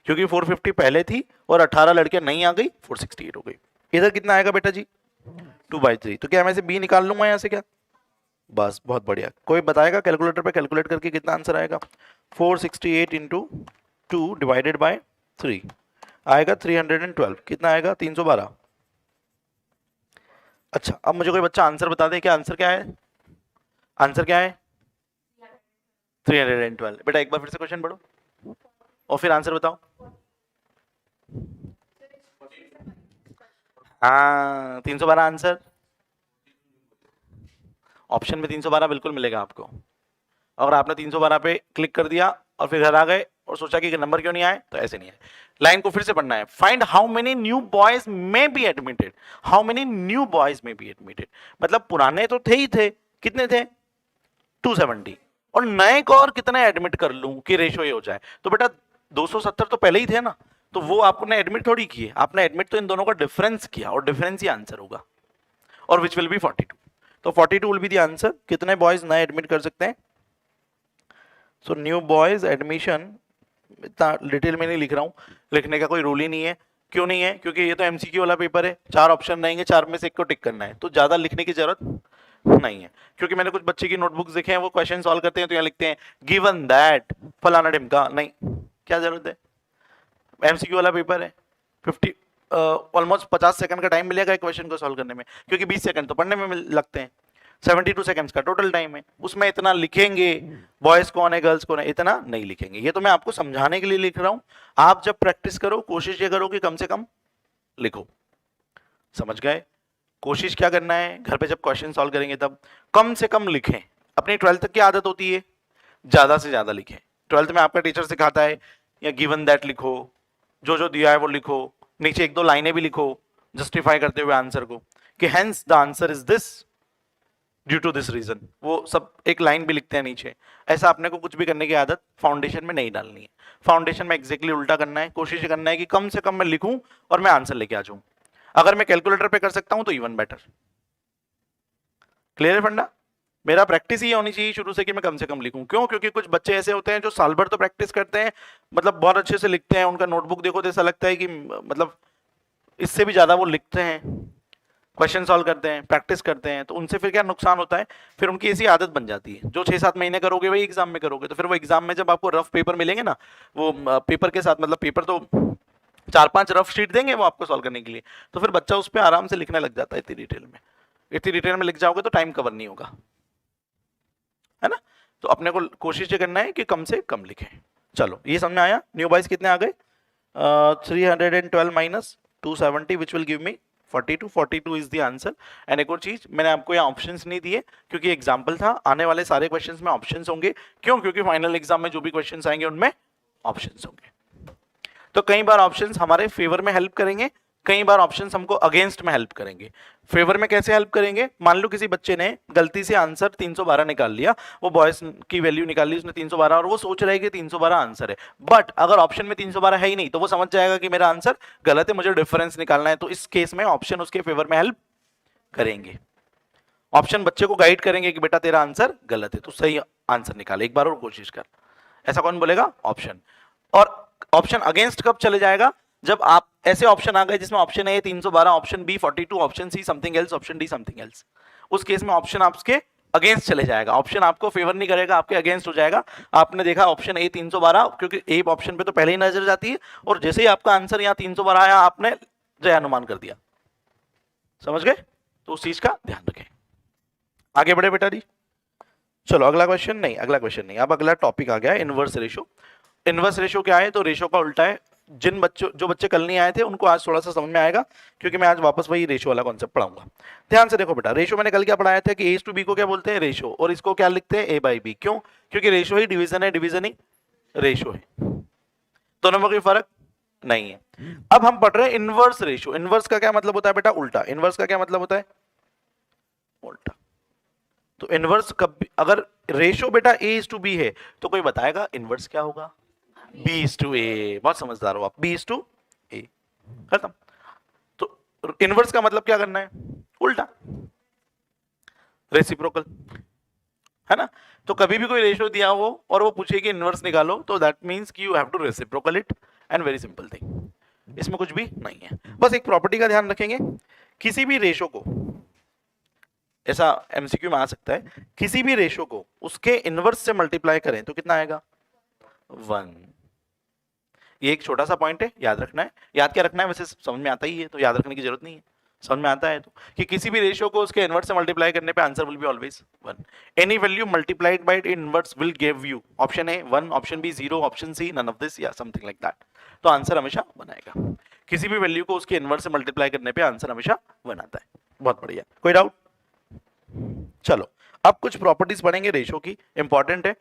क्योंकि 450 पहले थी और 18 लड़कियां नहीं आ गई 468 हो गई। इधर कितना आएगा बेटा जी 2/3, तो क्या मैं से बी निकाल लूंगा यहां से क्या, बस बहुत बढ़िया। कोई बताएगा कैलकुलेटर पे कैलकुलेट करके कितना आंसर आएगा, 468 इंटू 2 डिवाइडेड बाय 3 आएगा 312, कितना आएगा 312। अच्छा अब मुझे कोई बच्चा आंसर बता दे, क्या आंसर क्या है, आंसर क्या है 312। बेटा एक बार फिर से क्वेश्चन पढ़ो और फिर आंसर बताओ। हाँ 312 आंसर, ऑप्शन में 312 बिल्कुल मिलेगा आपको। अगर आपने 312 पे क्लिक कर दिया और फिर घर आ गए और सोचा कि नंबर क्यों नहीं आए, तो ऐसे नहीं है। लाइन को फिर से पढ़ना है, find how many new boys may be admitted, how many new boys may be admitted, मतलब पुराने तो थे ही थे, कितने थे 270, और नए को और कितने एडमिट कर लूं कि रेशियो ये हो जाए। तो बेटा 270 तो पहले ही थे ना, तो वो आपने एडमिट थोड़ी किए, आपने एडमिट तो इन दोनों का डिफरेंस किया और डिफरेंस ही आंसर होगा, और विच विल बी 42। तो 42 विल बी द आंसर। कितने बॉयज नए एडमिट कर सकते हैं, सो न्यू बॉयज एडमिशन, इतना डिटेल में नहीं लिख रहा हूं, लिखने का कोई रूल ही नहीं है क्यों नहीं है? क्योंकि ये तो एमसीक्यू वाला पेपर है, 4 ऑप्शन रहेंगे, 4 में से एक को टिक करना है, तो ज्यादा लिखने की जरूरत नहीं है। क्योंकि मैंने कुछ बच्चे की नोटबुक्स देखे हैं, वो क्वेश्चन सॉल्व करते हैं तो यहाँ लिखते हैं गिवन दैट फलाना ढिमका, नहीं, क्या जरूरत है? एमसीक्यू वाला पेपर है, 50 ऑलमोस्ट 50 सेकंड का टाइम मिलेगा एक क्वेश्चन को सॉल्व करने में, क्योंकि 20 सेकंड तो पढ़ने में लगते हैं, 72 सेकंड्स का टोटल टाइम है, उसमें इतना लिखेंगे बॉयज कौन है गर्ल्स कौन है, इतना नहीं लिखेंगे। ये तो मैं आपको समझाने के लिए लिख रहा हूं। आप जब प्रैक्टिस करो कोशिश ये करो कि कम से कम लिखो, समझ गए? कोशिश क्या करना है, घर पे जब क्वेश्चन सॉल्व करेंगे तब कम से कम लिखें। अपनी 12th तक की आदत होती है ज्यादा से ज्यादा लिखें। 12th में आपका टीचर सिखाता है या गिवन दैट लिखो, जो जो दिया है वो लिखो, नीचे 1-2 लाइनें भी लिखो जस्टिफाई करते हुए आंसर को, कि hence the answer is this due to this reason, वो सब एक लाइन भी लिखते हैं नीचे। ऐसा अपने को कुछ भी करने की आदत फाउंडेशन में नहीं डालनी है। फाउंडेशन में एग्जैक्टली उल्टा करना है, कोशिश करना है कि कम से कम मैं लिखूं और मैं आंसर लेके आ जाऊं। अगर मैं कैलकुलेटर पे कर सकता हूं तो इवन बेटर। क्लियर है फंडा? मेरा प्रैक्टिस ही होनी चाहिए शुरू से कि मैं कम से कम लिखूं। क्यों? क्योंकि कुछ बच्चे ऐसे होते हैं जो साल भर तो प्रैक्टिस करते हैं, मतलब बहुत अच्छे से लिखते हैं, उनका नोटबुक देखो तो ऐसा लगता है कि मतलब इससे भी ज्यादा वो लिखते हैं, क्वेश्चन सॉल्व करते हैं, प्रैक्टिस करते हैं, तो उनसे फिर क्या नुकसान होता है, फिर उनकी ऐसी आदत बन जाती है। जो 6-7 महीने करोगे वही एग्जाम में करोगे, तो फिर वो एग्जाम में जब आपको रफ पेपर मिलेंगे ना, वो पेपर के साथ, मतलब पेपर तो 4-5 रफ शीट देंगे वो आपको सॉल्व करने के लिए, तो फिर बच्चा उस पर आराम से लिखने लग जाता है। इतनी डिटेल में, इतनी डिटेल में लिख जाओगे तो टाइम कवर नहीं होगा, है ना? तो अपने को कोशिश ये करना है कि कम से कम लिखें। चलो ये समझ में आया? न्यू बॉयज कितने आ गए? 312 minus 270 which will give me 42। 42 is the answer. And एक और चीज, मैंने आपको यहाँ ऑप्शंस नहीं दिए क्योंकि एग्जाम्पल था, आने वाले सारे क्वेश्चंस में ऑप्शंस होंगे। क्यों? क्योंकि फाइनल एग्जाम में जो भी क्वेश्चंस आएंगे उनमें ऑप्शंस होंगे। तो कई बार ऑप्शंस हमारे फेवर में हेल्प करेंगे, कई बार ऑप्शंस हमको अगेंस्ट में हेल्प करेंगे। फेवर में कैसे हेल्प करेंगे? मान लो किसी बच्चे ने गलती से आंसर 312 निकाल लिया, वो बॉयज की वैल्यू निकाल ली उसने 312, और वो सोच रहा है कि 312 आंसर है, बट अगर ऑप्शन में 312 है ही नहीं तो वो समझ जाएगा कि मेरा आंसर गलत है, मुझे डिफरेंस निकालना है। तो इस केस में ऑप्शन उसके फेवर में हेल्प करेंगे। ऑप्शन बच्चे को गाइड करेंगे कि बेटा तेरा आंसर गलत है, तो सही आंसर निकाल, एक बार और कोशिश कर। ऐसा कौन बोलेगा? ऑप्शन। और ऑप्शन अगेंस्ट कब चले जाएगा? जब आप ऐसे ऑप्शन आ गए जिसमें option A 312, option B 42, option C something else, option D something else. उस केस में ऑप्शन आपके अगेंस्ट चले जाएगा, ऑप्शन आपको फेवर नहीं करेगा, आपके अगेंस्ट हो जाएगा। आपने देखा ऑप्शन ए 312, क्योंकि ए ऑप्शन पे तो पहले ही नजर जाती है, और जैसे ही आपका आंसर यहाँ 312 आया आपने जय अनुमान कर दिया। समझ गए? तो उस चीज का ध्यान रखें। आगे बढ़े बेटा जी। चलो अगला क्वेश्चन नहीं, अगला क्वेश्चन नहीं, अब अगला टॉपिक आ गया इनवर्स रेशो। इनवर्स रेशो क्या है? तो रेशो का उल्टा है। जिन बच्चों जो बच्चे कल नहीं आए थे उनको आज थोड़ा सा समझ में आएगा, क्योंकि मैं आज वापस वही रेशो वाला कॉन्सेप्ट पढ़ाऊंगा। ध्यान से देखो बेटा, रेशो मैंने कल क्या पढ़ाया था कि ए टू बी को क्या बोलते हैं? रेशो। और इसको क्या लिखते हैं? ए बाई बी। क्यों? क्योंकि रेशो ही डिवीजन है, डिवीजन ही रेशो है, दोनों में कोई फर्क नहीं है। अब हम पढ़ रहे हैं इनवर्स रेशो। इनवर्स का क्या मतलब होता है बेटा? उल्टा। इनवर्स का क्या मतलब होता है? उल्टा। तो इनवर्स कब, अगर रेशो बेटा ए टू बी है तो कोई बताएगा इनवर्स क्या होगा? बी इज टू ए। बहुत समझदार हो आप, बी इज टू ए, खत्म। तो इनवर्स का मतलब क्या करना है? उल्टा, रेसिप्रोकल, है ना? तो कभी भी कोई रेशियो दिया हो और वो पूछे कि इनवर्स निकालो, तो दैट मींस कि you have to reciprocal it, and very simple thing, इसमें कुछ भी नहीं है। बस एक प्रॉपर्टी का ध्यान रखेंगे, किसी भी रेशो को, ऐसा एमसीक्यू में आ सकता है, किसी भी रेशो को उसके इनवर्स से मल्टीप्लाई करें तो कितना आएगा? 1। ये एक छोटा सा पॉइंट है, याद रखना है। याद क्या रखना है? वैसे समझ में आता ही है, तो याद रखने की जरूरत नहीं है, समझ में आता है तो, कि किसी भी रेशियो को उसके इनवर्स से मल्टीप्लाई करने पे answer will be always 1। Any value multiplied by inverse will give you, option A 1, option B 0, option C none of this या समथिंग लाइक दैट। तो आंसर हमेशा 1 आएगा। किसी भी वैल्यू को उसके इनवर्स से मल्टीप्लाई करने पे आंसर हमेशा 1 आता है। बहुत बढ़िया, कोई डाउट? चलो अब कुछ प्रॉपर्टीज पढ़ेंगे रेशो की, इंपॉर्टेंट है,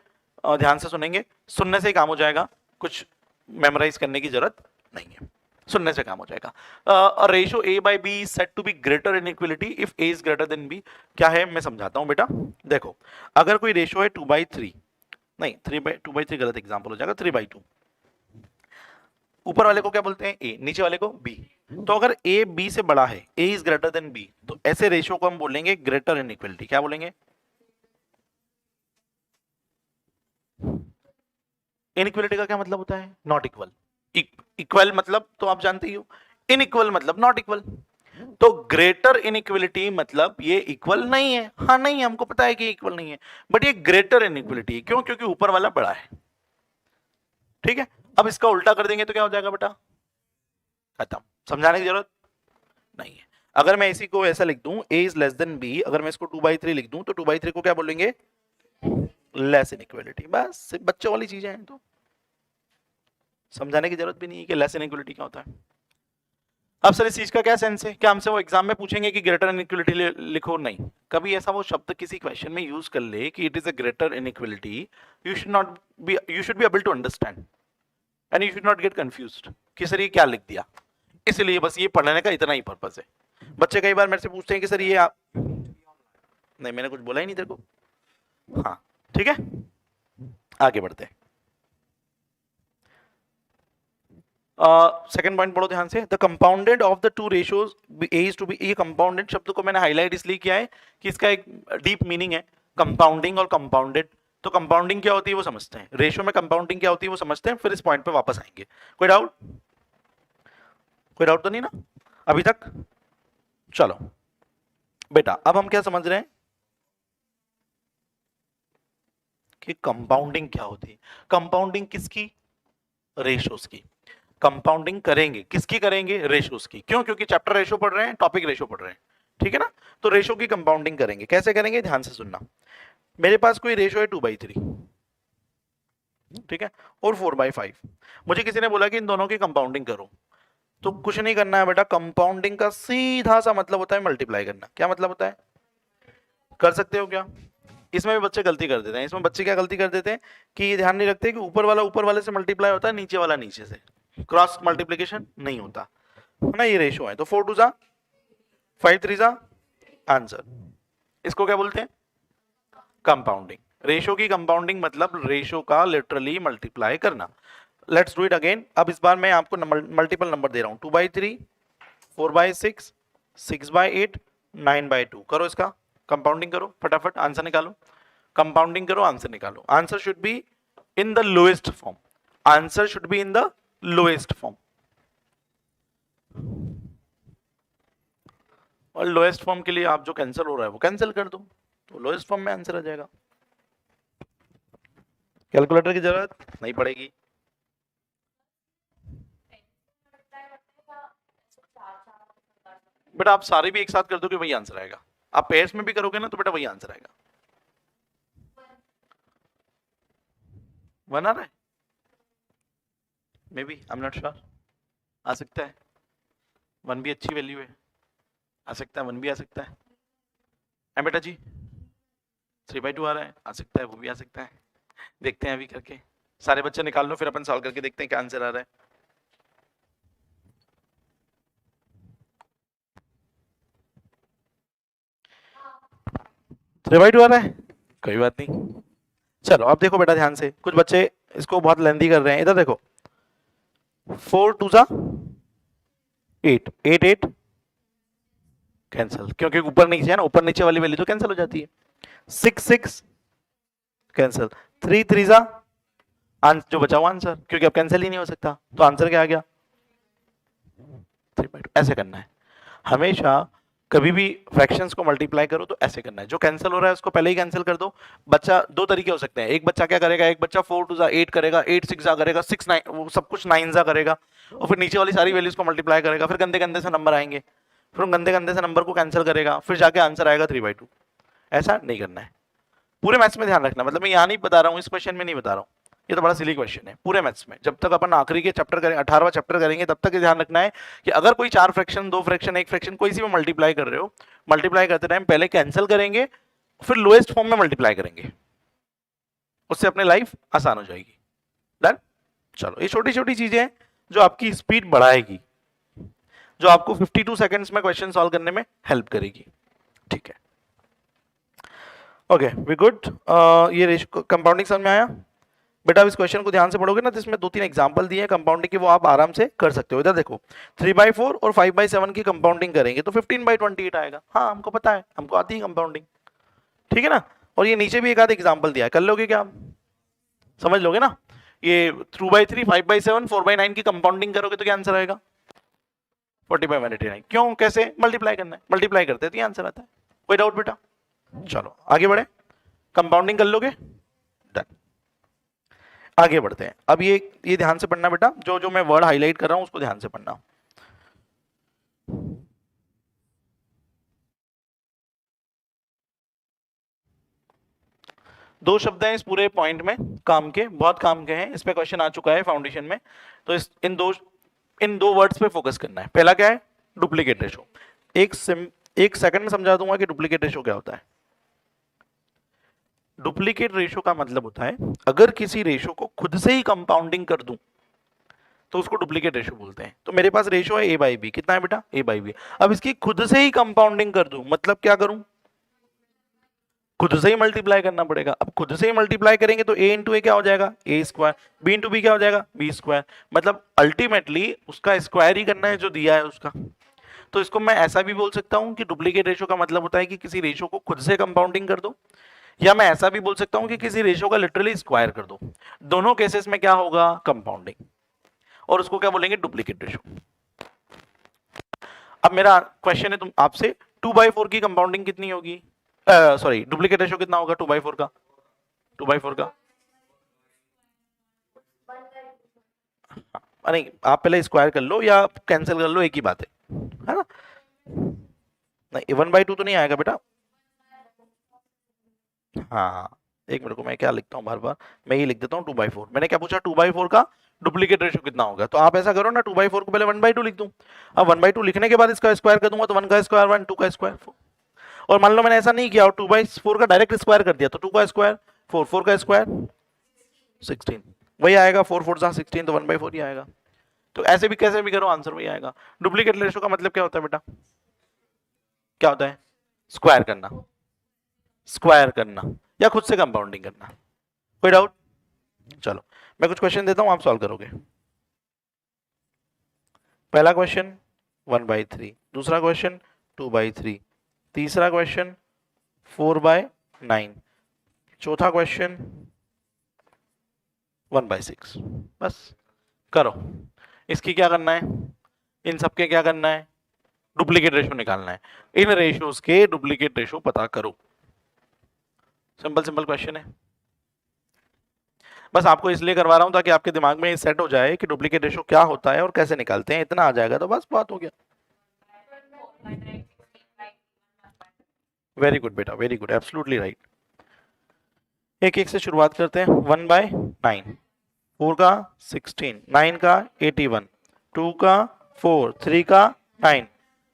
ध्यान से सुनेंगे, सुनने से ही काम हो जाएगा, कुछ मेमोराइज करने की जरूरत नहीं है, सुनने से काम हो जाएगा। Ratio a by b is said to be greater inequality if a is greater than b. क्या है मैं समझाता हूं बेटा। देखो अगर कोई रेशो है 2/3, नहीं 2/3 गलत एग्जांपल हो जाएगा, 3/2। ऊपर वाले को क्या बोलते हैं? ए, नीचे वाले को बी। तो अगर ए बी से बड़ा है, ए इज ग्रेटर देन बी, तो ऐसे रेशो को हम बोलेंगे ग्रेटर इनइक्वालिटी। क्या बोलेंगे? इनइक्वालिटी का क्या मतलब होता है? Not equal. इक्वल मतलब तो आप जानते ही हो, इनइक्वल मतलब नॉट इक्वल। तो ग्रेटर इनइक्वलिटी मतलब ये इक्वल नहीं है। हाँ नहीं है, हमको पता है कि इक्वल नहीं है, बट ये ग्रेटर इनइक्वलिटी है। क्यों? क्योंकि ऊपर वाला बड़ा है। ठीक है, अब इसका उल्टा कर देंगे तो क्या हो जाएगा बेटा? खत्म। समझाने की जरूरत नहीं है। अगर मैं इसी को ऐसा लिख दूं, a is less than b, अगर मैं इसको 2/3 लिख दूं तो 2/3 को क्या बोलेंगे? Less inequality. बस बच्चों वाली चीजें हैं, तो समझाने की जरूरत भी नहीं है कि लेस इनइक्वलिटी क्या होता है। अब सर इस चीज का क्या सेंस है? क्या हमसे वो एग्जाम में पूछेंगे कि ग्रेटर इनइक्वलिटी लिखो? नहीं। कभी ऐसा वो शब्द किसी क्वेश्चन में यूज कर ले कि it is a greater inequality, you should be able to understand and you should not get confused कि सर ये क्या लिख दिया। इसलिए बस ये पढ़ने का इतना ही पर्पस है। बच्चे कई बार मेरे से पूछते हैं कि सर ये आप, नहीं मैंने कुछ बोला ही नहीं तेरे को। हाँ ठीक है, आगे बढ़ते हैं। सेकंड पॉइंट पढ़ो ध्यान से। The compounded of the two ratios a is to b, ये कंपाउंडेड शब्द को मैंने हाईलाइट इसलिए किया है कि इसका एक डीप मीनिंग है, कंपाउंडिंग और कंपाउंडेड। तो कंपाउंडिंग क्या होती है वो समझते हैं, रेशियो में कंपाउंडिंग क्या होती है वो समझते हैं, फिर इस पॉइंट पे वापस आएंगे। कोई डाउट? कोई डाउट तो नहीं ना अभी तक? चलो बेटा, अब हम क्या समझ रहे हैं कि कंपाउंडिंग क्या होती है। कंपाउंडिंग किसकी? रेशियोज की। कंपाउंडिंग करेंगे किसकी? करेंगे रेशियोज की। क्यों? क्योंकि चैप्टर रेशियो पढ़ रहे हैं, टॉपिक रेशियो पढ़ रहे हैं, ठीक है ना। तो रेशियो की कंपाउंडिंग करेंगे। कैसे करेंगे? ध्यान से सुनना। मेरे पास कोई रेशियो है 2/3, ठीक है, और 4/5। मुझे किसी ने बोला कि इन दोनों की कंपाउंडिंग करो, तो कुछ नहीं करना है बेटा। कंपाउंडिंग का सीधा सा मतलब होता है मल्टीप्लाई करना। क्या मतलब होता है? कर सकते हो क्या? इसमें भी बच्चे गलती कर देते हैं। इसमें बच्चे क्या गलती कर देते हैं कि ये ध्यान नहीं रखते कि ऊपर वाला ऊपर वाले से मल्टीप्लाई होता है, नीचे वाला नीचे से, क्रॉस मल्टीप्लिकेशन नहीं होता है ना। ये रेशियो है, तो 4 2 जा 5 3 जा आंसर। इसको क्या बोलते हैं? कंपाउंडिंग। रेशियो की कंपाउंडिंग मतलब रेशियो का लिटरली मल्टीप्लाई करना। Let's do it again. अब इस बार मैं आपको मल्टीपल नंबर दे रहा हूं, 2/3, 4/6, 6/8, 9/2। करो इसका कंपाउंडिंग, करो फटाफट, आंसर निकालो। कंपाउंडिंग करो, आंसर निकालो। Answer should be in the lowest form. Answer should be in the lowest form. और लोएस्ट फॉर्म के लिए आप जो कैंसिल हो रहा है वो कैंसिल कर दो, तो लोएस्ट फॉर्म में आंसर आ जाएगा। कैलकुलेटर की जरूरत नहीं पड़ेगी। बेटा आप सारे भी एक साथ कर दो कि वही आंसर आएगा। आप पेयर्स में भी करोगे ना तो बेटा वही आंसर आएगा। वन आ रहा है maybe, I am not sure. आ सकता है, वन भी अच्छी वैल्यू है, आ सकता है वन भी आ सकता है बेटा जी। 3/2 आ रहा है, आ सकता है वो भी आ सकता है। देखते हैं अभी करके, सारे बच्चे निकाल लो फिर अपन सॉल्व करके देखते हैं क्या आंसर आ रहा है। 3/2 आ रहा है, कोई बात नहीं। चलो अब देखो बेटा ध्यान से, कुछ बच्चे इसको बहुत लेंदी कर रहे हैं। इधर देखो, 4 2 जा 8, 8 8 कैंसिल, क्योंकि ऊपर नीचे है ना, ऊपर नीचे वाली वैल्यू तो कैंसिल हो जाती है। 6 6 कैंसिल, 3 3 जा जो बचा हुआ आंसर, क्योंकि अब कैंसिल ही नहीं हो सकता, तो आंसर क्या आ गया? 3/2। ऐसे करना है हमेशा। कभी भी फ्रैक्शंस को मल्टीप्लाई करो तो ऐसे करना है, जो कैंसिल हो रहा है उसको पहले ही कैंसिल कर दो। बच्चा दो तरीके हो सकते हैं। एक बच्चा क्या करेगा, एक बच्चा 4 2 जा 8 करेगा, 8 6 जा करेगा, 6 9 वो सब कुछ 9 जा करेगा, और फिर नीचे वाली सारी वैल्यूज को मल्टीप्लाई करेगा। फिर गंदे गंदे से नंबर आएंगे, फिर उन गंदे गंदे से नंबर को कैंसिल करेगा, फिर जाके आंसर आएगा 3/2। ऐसा नहीं करना है। पूरे मैथ्स में ध्यान रखना, मतलब मैं यहाँ नहीं बता रहा हूँ, इस क्वेश्चन में नहीं बता रहा हूँ, ये तो बड़ा सिली क्वेश्चन है। पूरे मैथ्स में जब तक अपन आखिरी के चैप्टर करेंगे, 18वां चैप्टर करेंगे, तब तक ध्यान रखना है कि अगर कोई 4 फ्रैक्शन, 2 फ्रैक्शन, 1 फ्रैक्शन कोई सी में मल्टीप्लाई कर रहे हो, मल्टीप्लाई करते टाइम पहले कैंसिल करेंगे, फिर लोएस्ट फॉर्म में मल्टीप्लाई करेंगे, उससे अपनी लाइफ आसान हो जाएगी। डन? चलो ये छोटी छोटी चीजें हैं जो आपकी स्पीड बढ़ाएगी, जो आपको 52 सेकंड्स में क्वेश्चन सॉल्व करने में हेल्प करेगी। ठीक है, ओके वी गुड। ये कंपाउंडिंग समझ में आया बेटा? इस क्वेश्चन को ध्यान से पढ़ोगे ना तो इसमें 2-3 एग्जांपल दिए हैं कंपाउंडिंग के, वो आप आराम से कर सकते हो। इधर देखो, 3/4 और 5/7 की कंपाउंडिंग करेंगे तो 15/28 आएगा। हाँ हमको पता है, हमको आती है कंपाउंडिंग, ठीक है ना। और ये नीचे भी एक आध एग्जाम्पल दिया है, कर लोगे क्या आप? समझ लोगे ना। ये 2/3, 5/7, 4/9 की कंपाउंडिंग करोगे तो क्या आंसर आएगा? 40/189। क्यों, कैसे मल्टीप्लाई करना है, मल्टीप्लाई करते हैं तो आंसर आता है। कोई डाउट बेटा? चलो आगे बढ़े, कंपाउंडिंग कर लोगे, डन। आगे बढ़ते हैं। अब ये ध्यान से पढ़ना बेटा, जो जो मैं वर्ड हाईलाइट कर रहा हूं उसको ध्यान से पढ़ना। दो शब्द हैं इस पूरे पॉइंट में काम के, बहुत काम के हैं, इस पे क्वेश्चन आ चुका है फाउंडेशन में, तो इन दो वर्ड्स पे फोकस करना है। पहला क्या है, डुप्लीकेट रेशो। एक सेकंड में समझा दूंगा कि डुप्लीकेट रेशो क्या होता है। डुप्लीकेट रेशो का मतलब होता है अगर किसी रेशो को खुद से ही कंपाउंडिंग कर दूं तो उसको डुप्लीकेट रेशो बोलते हैं। तो मेरे पास रेशो है a/b, कितना है बेटा, a/b। अब इसकी खुद से ही कंपाउंडिंग कर दूं मतलब क्या करूं, खुद से ही मल्टीप्लाई करना पड़ेगा। अब खुद से ही मल्टीप्लाई करेंगे तो a इंटू ए क्या हो जाएगा, a square, b into b क्या हो जाएगा, b स्क्वायर। मतलब अल्टीमेटली उसका स्क्वायर ही करना है जो दिया है उसका। तो इसको मैं ऐसा भी बोल सकता हूं कि डुप्लीकेट रेशो का मतलब होता है कि किसी रेशो को खुद से कंपाउंडिंग कर दो, या मैं ऐसा भी बोल सकता हूं कि किसी रेशो का लिटरली स्क्वायर कर दो। दोनों केसेस में क्या होगा, कंपाउंडिंग, और उसको क्या बोलेंगे, डुप्लीकेट रेशो। अब मेरा क्वेश्चन है तुम आपसे, 2/4 की कंपाउंडिंग कितनी होगी, सॉरी डुप्लीकेट रेशो कितना होगा 2/4 का, 2/4 का, नहीं आप पहले स्क्वायर कर लो या कैंसिल कर लो, एक ही बात है ना। नहीं 1/2 तो नहीं आएगा बेटा। हाँ एक मिनट को, मैं क्या लिखता हूँ बार बार, मैं ये लिख देता हूँ 2/4। मैंने क्या पूछा, 2/4 का डुप्लीकेट रेशो कितना होगा। तो आप ऐसा करो ना, 2/4 को पहले 1/2 लिख दूं, अब 1/2 लिखने के बाद इसका स्क्वायर कर दूंगा तो 1 का स्क्वायर 1, 2 का स्क्वायर 4। और मान लो मैंने ऐसा नहीं किया और 2/4 का डायरेक्ट स्क्वायर कर दिया, तो 2 का स्क्वायर 4, 4 का स्क्वायर 16, वही आएगा, 4 4 16, तो 1/4 ही आएगा। तो ऐसे भी कैसे भी करो आंसर वही आएगा। डुप्लीकेट रेशो का मतलब क्या होता है बेटा, क्या होता है, स्क्वायर करना, स्क्वायर करना या खुद से कंपाउंडिंग करना। कोई डाउट? चलो मैं कुछ क्वेश्चन देता हूं, आप सॉल्व करोगे। पहला क्वेश्चन 1/3, दूसरा क्वेश्चन 2/3, तीसरा क्वेश्चन 4/9, चौथा क्वेश्चन 1/6। बस करो। इसकी क्या करना है, इन सबके क्या करना है, डुप्लीकेट रेशो निकालना है। इन रेशियोज के डुप्लीकेट रेशो पता करो। सिंपल सिंपल क्वेश्चन है, बस आपको इसलिए करवा रहा हूं ताकि आपके दिमाग में ये सेट हो जाए कि डुप्लीकेट रेशो क्या होता है और कैसे निकालते हैं। इतना आ जाएगा तो बस बात हो गया। वेरी गुड बेटा, वेरी गुड, एब्सोल्युटली राइट। एक एक से शुरुआत करते हैं। 1/9, 4 का 16, 9 का 81, 2 का 4, 3 का 9,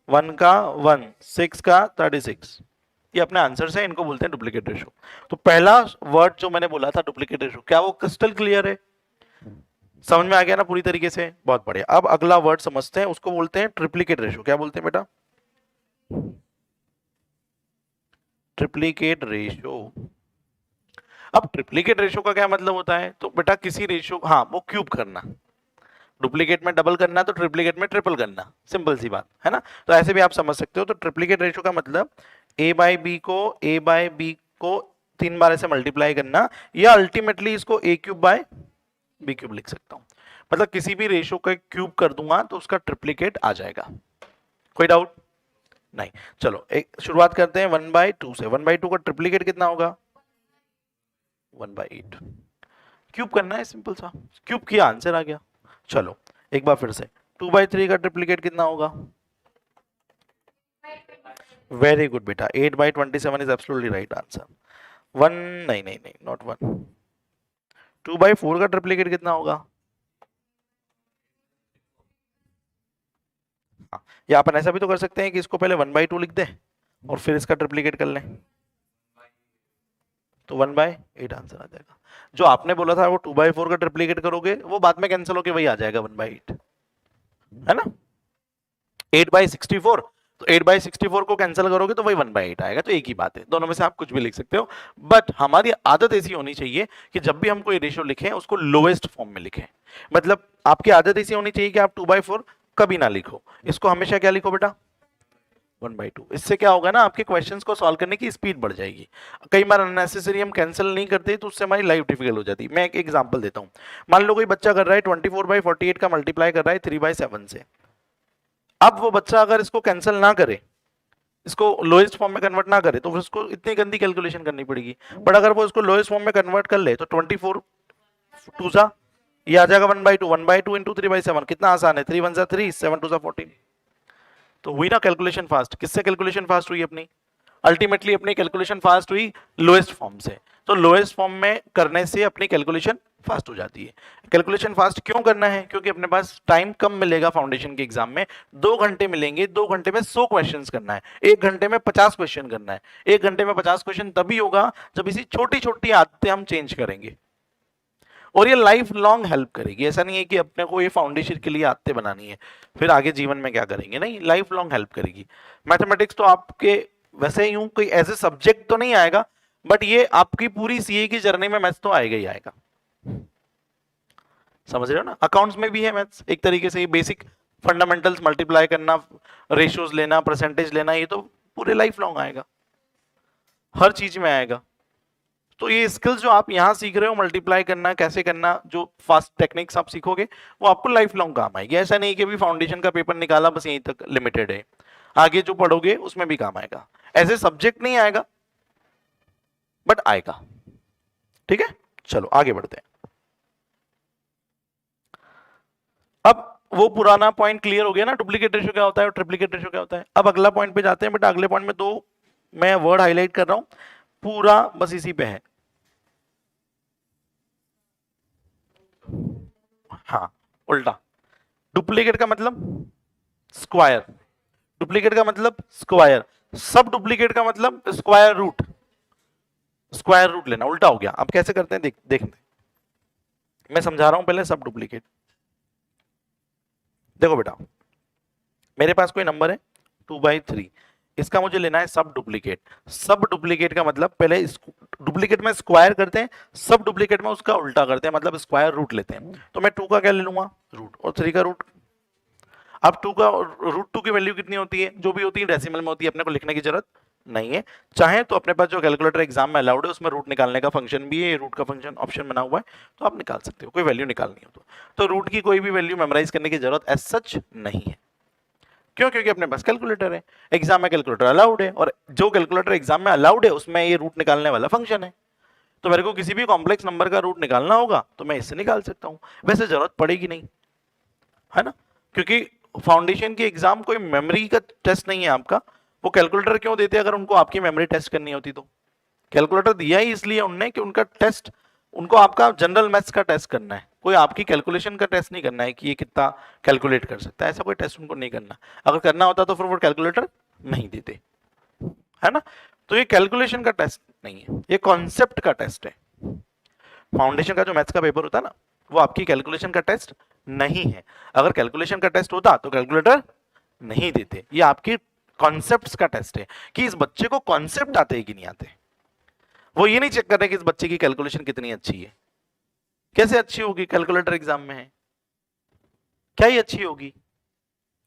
1 का 1, 6 का 36। ये अपने आंसर से, इनको बोलते हैं डुप्लीकेट रेशो। तो पहला वर्ड जो मैंने बोला था डुप्लीकेट रेशो, क्या वो क्रिस्टल क्लियर है, समझ में आ गया ना पूरी तरीके से, बहुत बढ़िया। अब अगला वर्ड समझते हैं, उसको बोलते हैं ट्रिप्लीकेट रेशो। क्या बोलते हैं बेटा, ट्रिप्लीकेट रेशो। अब ट्रिप्लीकेट रेशो का क्या मतलब होता है, तो बेटा किसी रेशो, हाँ वो क्यूब करना, डुप्लीकेट में डबल करना तो ट्रिप्लीकेट में ट्रिपल करना, सिंपल सी बात है ना। तो ऐसे भी आप समझ सकते हो। तो ट्रिप्लीकेट रेशो का मतलब a/b को 3 बार ऐसे मल्टीप्लाई करना, या अल्टीमेटली इसको a³/b³ लिख सकता हूं। मतलब किसी भी रेशो का क्यूब कर दूंगा तो उसका ट्रिप्लीकेट आ जाएगा। कोई डाउट नहीं? चलो एक शुरुआत करते हैं 1/2 से। 1/2 का ट्रिप्लीकेट कितना होगा, 1/8। क्यूब करना है, सिंपल सा, क्यूब किया आंसर आ गया। चलो एक बार फिर से, 2/3 का ट्रिप्लीकेट कितना होगा, वेरी गुड बेटा, 8/27 इज एब्सोल्युटली राइट आंसर। 1, नहीं नहीं नहीं, नॉट 1। 2/4 का ट्रिप्लीकेट कितना होगा, हाँ, या अपन ऐसा भी तो कर सकते हैं कि इसको पहले 1/2 लिख दे और फिर इसका ट्रिप्लीकेट कर लें, तो 1/8 आंसर आ जाएगा। जो आपने बोला था वो 2/4 का ट्रिप्लीकेट करोगे वो बाद में कैंसिल होके वही आ जाएगा 1/8, है ना। 8/64, तो 8/64 को कैंसिल करोगे तो वही 1/8 आएगा। तो एक ही बात है, दोनों में से आप कुछ भी लिख सकते हो। बट हमारी आदत ऐसी होनी चाहिए कि जब भी हम कोई रेशियो लिखें उसको लोएस्ट फॉर्म में लिखें। मतलब आपकी आदत ऐसी होनी चाहिए कि आप 2/4 कभी ना लिखो, इसको हमेशा क्या लिखो बेटा, 1/2। इससे क्या होगा ना, आपके क्वेश्चंस को सॉल्व करने की स्पीड बढ़ जाएगी। कई बार अननेसेसरी हम कैंसिल नहीं करते तो उससे हमारी लाइफ डिफिकल्ट हो जाती है। मैं एक एग्जांपल देता हूं। मान लो कोई बच्चा कर रहा है 24/48 का मल्टीप्लाई कर रहा है 3/7 से, अब वो बच्चा अगर इसको कैंसिल ना करे, इसको लोएस्ट फॉर्म में कन्वर्ट ना करे, तो फिर उसको इतनी गंदी कैलकुलेशन करनी पड़ेगी। बट अगर वो इसको लोएस्ट फॉर्म में कन्वर्ट कर ले तो 24 टू सा ये आ जाएगा 1/2, 1/2 इंटू 3/7, कितना आसान है, 3 1 3, 7 2 14। तो हुई ना कैलकुलेशन फास्ट। किससे कैलकुलेशन फास्ट हुई अपनी? अल्टीमेटली अपनी कैलकुलेशन फास्ट हुई लोएस्ट फॉर्म से। तो लोएस्ट फॉर्म में करने से अपनी कैलकुलेशन फास्ट हो जाती है। कैलकुलेशन फास्ट क्यों करना है? क्योंकि अपने पास टाइम कम मिलेगा फाउंडेशन के एग्जाम में, 2 घंटे मिलेंगे, 2 घंटे में 100 क्वेश्चन करना है, 1 घंटे में 50 क्वेश्चन करना है। 1 घंटे में 50 क्वेश्चन तभी होगा जब इसी छोटी छोटी आदतें हम चेंज करेंगे, और ये लाइफ लॉन्ग हेल्प करेगी। ऐसा नहीं है कि अपने को ये फाउंडेशन के लिए आदतें बनानी है फिर आगे जीवन में क्या करेंगे, नहीं, लाइफ लॉन्ग हेल्प करेगी। मैथमेटिक्स तो आपके वैसे यूं कोई एज ए सब्जेक्ट तो नहीं आएगा, बट ये आपकी पूरी सीए की जर्नी में मैथ्स तो आएगा ही आएगा। समझ रहे हो ना? अकाउंट्स में भी है मैथ्स एक तरीके से, ये बेसिक फंडामेंटल्स, मल्टीप्लाई करना, रेशियोज लेना, परसेंटेज लेना, ये तो पूरे लाइफ लॉन्ग आएगा, हर चीज में आएगा। तो ये स्किल्स जो आप यहाँ सीख रहे हो, मल्टीप्लाई करना, कैसे करना, जो फास्ट टेक्निक्स आप सीखोगे वो आपको लाइफ लॉन्ग काम आएगी। ऐसा नहीं कि अभी फाउंडेशन का पेपर निकाला बस यहीं तक लिमिटेड है, आगे जो पढ़ोगे उसमें भी काम आएगा। ऐसे सब्जेक्ट नहीं आएगा बट आएगा। ठीक है, चलो आगे बढ़ते हैं। अब वो पुराना पॉइंट क्लियर हो गया ना, डुप्लीकेट रेशियो क्या होता है और ट्रिप्लीकेट रेशियो क्या होता है। अब अगला पॉइंट पे जाते हैं, बट अगले पॉइंट में 2 मैं वर्ड हाईलाइट कर रहा हूं, पूरा बस इसी पे है। हाँ, उल्टा। डुप्लीकेट का मतलब स्क्वायर, डुप्लीकेट का मतलब स्क्वायर, सब डुप्लीकेट का मतलब स्क्वायर रूट, स्क्वायर रूट लेना, उल्टा हो गया। अब कैसे करते हैं देखते, मैं समझा रहा हूं पहले सब डुप्लीकेट। देखो बेटा, मेरे पास कोई नंबर है 2/3, इसका मुझे लेना है सब डुप्लीकेट। सब डुप्लीकेट का मतलब पहले डुप्लीकेट में स्क्वायर करते हैं, सब डुप्लीकेट में उसका उल्टा करते हैं, मतलब स्क्वायर रूट लेते हैं। तो मैं 2 का क्या ले लूंगा, रूट, और 3 का रूट। अब 2 का रूट 2 की वैल्यू कितनी होती है, जो भी होती है डेसिमल में होती है, अपने को लिखने की जरूरत नहीं है। चाहे तो अपने पास जो कैलकुलेटर एग्जाम में अलाउड है उसमें रूट निकालने का फंक्शन भी है, रूट का फंक्शन ऑप्शन बना हुआ है, तो आप निकाल सकते हो, कोई वैल्यू निकालनी हो तो रूट की कोई भी वैल्यू मेमोराइज करने की जरूरत एज सच नहीं है। क्यों? क्योंकि अपने पास कैलकुलेटर है, एग्जाम में कैलकुलेटर अलाउड है, और जो कैलकुलेटर एग्जाम में अलाउड है उसमें ये रूट निकालने वाला फंक्शन है। तो मेरे को किसी भी कॉम्प्लेक्स नंबर का रूट निकालना होगा तो मैं इससे निकाल सकता हूं, वैसे जरूरत पड़ेगी नहीं, है ना? क्योंकि फाउंडेशन की एग्जाम कोई मेमोरी का टेस्ट नहीं है आपका। वो कैलकुलेटर क्यों देते हैं अगर उनको आपकी मेमोरी टेस्ट करनी होती तो? कैलकुलेटर दिया ही इसलिए उनने कि उनका टेस्ट, उनको आपका जनरल मैथ्स का टेस्ट करना है, कोई आपकी कैलकुलेशन का टेस्ट नहीं करना है कि ये कितना कैलकुलेट कर सकता है, ऐसा कोई टेस्ट उनको नहीं करना। अगर करना होता तो फिर वो कैलकुलेटर नहीं देते, है ना? तो ये कैलकुलेशन का टेस्ट नहीं है, ये कॉन्सेप्ट का टेस्ट है। फाउंडेशन का जो मैथ्स का पेपर होता है ना, वो आपकी कैलकुलेशन का टेस्ट नहीं है। अगर कैलकुलेशन का टेस्ट होता तो कैलकुलेटर नहीं देते। ये आपकी कॉन्सेप्ट्स का टेस्ट है कि इस बच्चे को कॉन्सेप्ट आते हैं कि नहीं आते। वो ये नहीं चेक कर रहे कि इस बच्चे की कैलकुलेशन कितनी अच्छी है। कैसे अच्छी होगी, कैलकुलेटर एग्जाम में है, क्या ही अच्छी होगी,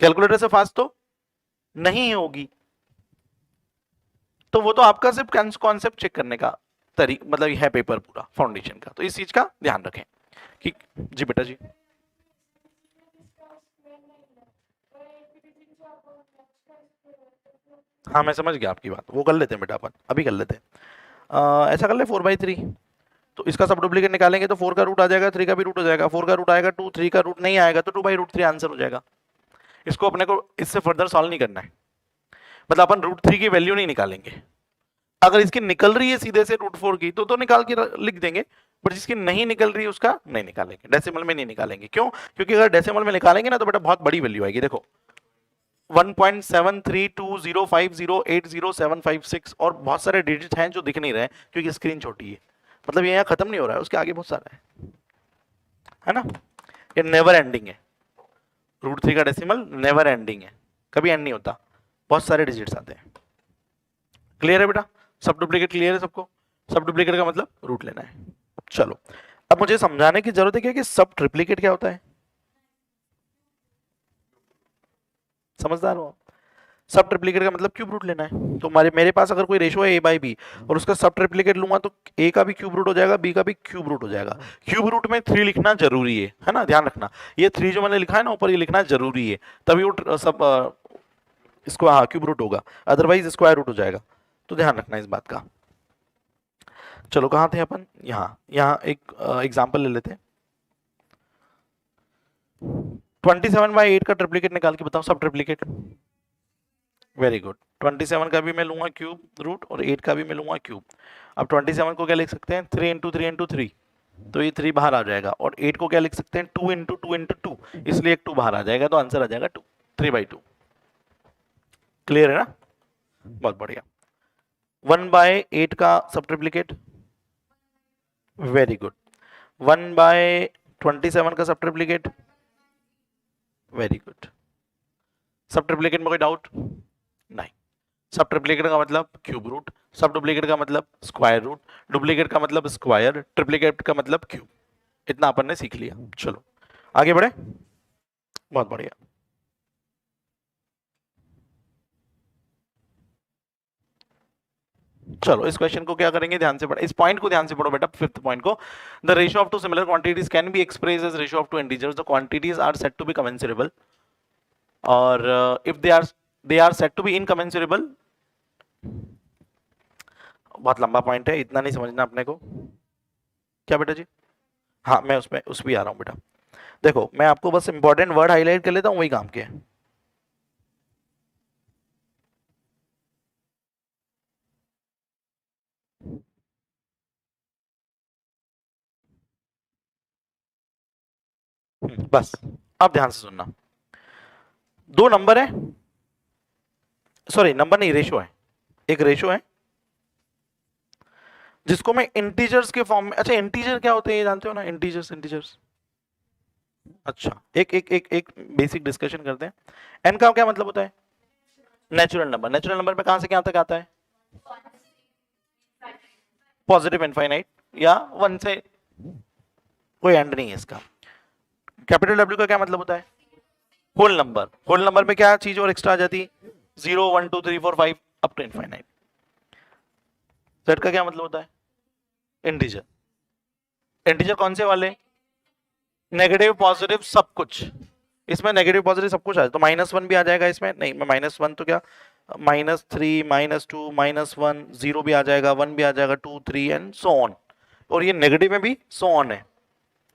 कैलकुलेटर से फास्ट तो नहीं होगी। तो वो तो आपका सिर्फ कॉन्सेप्ट चेक करने का तरीका, मतलब है पेपर पूरा फाउंडेशन का। तो इस चीज का ध्यान रखें कि जी बेटा जी, हाँ मैं समझ गया आपकी बात, वो कर लेते हैं बेटा, अपन अभी कर लेते हैं। ऐसा कर ले 4/3, तो इसका सब डुप्लीकेट निकालेंगे तो 4 का रूट आ जाएगा, 3 का भी रूट हो जाएगा, 4 का रूट आएगा 2, 3 का रूट नहीं आएगा तो 2/√3 आंसर हो जाएगा। इसको अपने को इससे फर्दर सॉल्व नहीं करना है, मतलब अपन √3 की वैल्यू नहीं निकालेंगे। अगर इसकी निकल रही है सीधे से √4 की तो निकाल के लिख देंगे, बट जिसकी नहीं निकल रही है उसका नहीं निकालेंगे, डेसिमल में नहीं निकालेंगे। क्यों? क्योंकि अगर डेसिमल में निकालेंगे ना तो बेटा बहुत बड़ी वैल्यू आएगी। देखो 1.732050807756 और बहुत सारे डिजिट हैं जो दिख नहीं रहे क्योंकि स्क्रीन छोटी है, मतलब ये यहाँ खत्म नहीं हो रहा है, उसके आगे बहुत सारा है ना? ये नेवर एंडिंग है, √3 का डेसिमल नेवर एंडिंग है, कभी एंड नहीं होता, बहुत सारे डिजिट्स आते हैं। क्लियर है बेटा? सब डुप्लीकेट क्लियर है सबको? सब डुप्लीकेट का मतलब रूट लेना है। चलो अब मुझे समझाने की जरूरत है क्या कि सब ट्रिप्लीकेट क्या होता है? समझदार हो? सब ट्रिप्लीकेट का मतलब क्यूब रूट लेना है। तो मेरे पास अगर कोई रेशो है a बाई बी और उसका सब ट्रिप्लीकेट लूंगा तो a का भी क्यूब रूट हो जाएगा, b का भी क्यूब रूट हो जाएगा। क्यूब रूट में 3 लिखना जरूरी है ना, ध्यान रखना। ये 3 जो मैंने लिखा है ना ऊपर, ये लिखना जरूरी है, तभी वो सब इसको हाँ क्यूब रूट होगा, अदरवाइज स्क्वायर रूट हो जाएगा। तो ध्यान रखना इस बात का। चलो कहाँ थे अपन, यहाँ एक एग्जाम्पल ले लेते हैं। 27/8 का ट्रिप्लीकेट निकाल के बताओ, सब ट्रिप्लीकेट। Very good. 27 का भी मैं लूंगा क्यूब रूट और 8 का भी मैं लूंगा क्यूब। अब 27 को क्या लिख सकते हैं, 3 इंटू 3 इंटू 3, तो ये 3 बाहर आ जाएगा। और 8 को क्या लिख सकते हैं, 2 इंटू 2 इंटू 2, इसलिए एक 2 बाहर आ जाएगा, तो आंसर आ जाएगा 2, 3/2। क्लियर है ना, बहुत बढ़िया। 1/8 का सब ट्रिप्लीकेट, वेरी गुड। 1/27 का सब ट्रिप्लीकेट, वेरी गुड। सब ट्रिप्लीकेट में कोई डाउट नहीं। सब ट्रिप्लीकेट का मतलब क्यूब रूट, सब डुप्लीकेट का मतलब स्क्वायर रूट, डुप्लीकेट का मतलब स्क्वायर, ट्रिप्लीकेट का मतलब क्यूब। इतना अपन ने सीख लिया। चलो आगे बढ़े, बहुत बढ़िया। चलो इस क्वेश्चन को क्या करेंगे, ध्यान से पढ़ो, इस पॉइंट को ध्यान से पढ़ो बेटा, 5th पॉइंट को। The ratio of two similar quantities can be expressed as ratio of two integers, the quantities are said to be commensurable, और if they are said to be incommensurable. बहुत लंबा पॉइंट है, इतना नहीं समझना अपने को। क्या बेटा जी, हाँ मैं उस भी आ रहा हूँ बेटा। देखो मैं आपको बस इंपॉर्टेंट वर्ड हाईलाइट कर लेता हूँ, वही काम के हैं। बस अब ध्यान से सुनना। दो नंबर है, सॉरी नंबर नहीं, रेशो है। एक रेशो है जिसको मैं इंटीजर्स के फॉर्म में, अच्छा इंटीजर क्या होते हैं ये जानते हो ना, इंटीजर्स। अच्छा एक एक एक एक बेसिक डिस्कशन करते हैं। एन का क्या मतलब होता है, नेचुरल नंबर। नेचुरल नंबर में कहां से कहां तक आता है, पॉजिटिव इनफाइनाइट या 1 से कोई एंड नहीं है इसका। कैपिटल डब्ल्यू का क्या मतलब होता है, होल नंबर। होल नंबर में क्या चीज और एक्स्ट्रा आ जाती, 0 1 2 3 4 5 अप टू इनफाइनाइट। जेड का क्या मतलब होता है, इंटीजर। इंटीजर कौन से वाले, नेगेटिव पॉजिटिव सब कुछ। इसमें नेगेटिव पॉजिटिव सब कुछ आ जाए तो -1 भी आ जाएगा इसमें, नहीं मैं -1 तो क्या, -3 -2 -1 0 भी आ जाएगा, 1 भी आ जाएगा, 2 3 एंड सो ऑन। और ये नेगेटिव में भी सो ऑन है।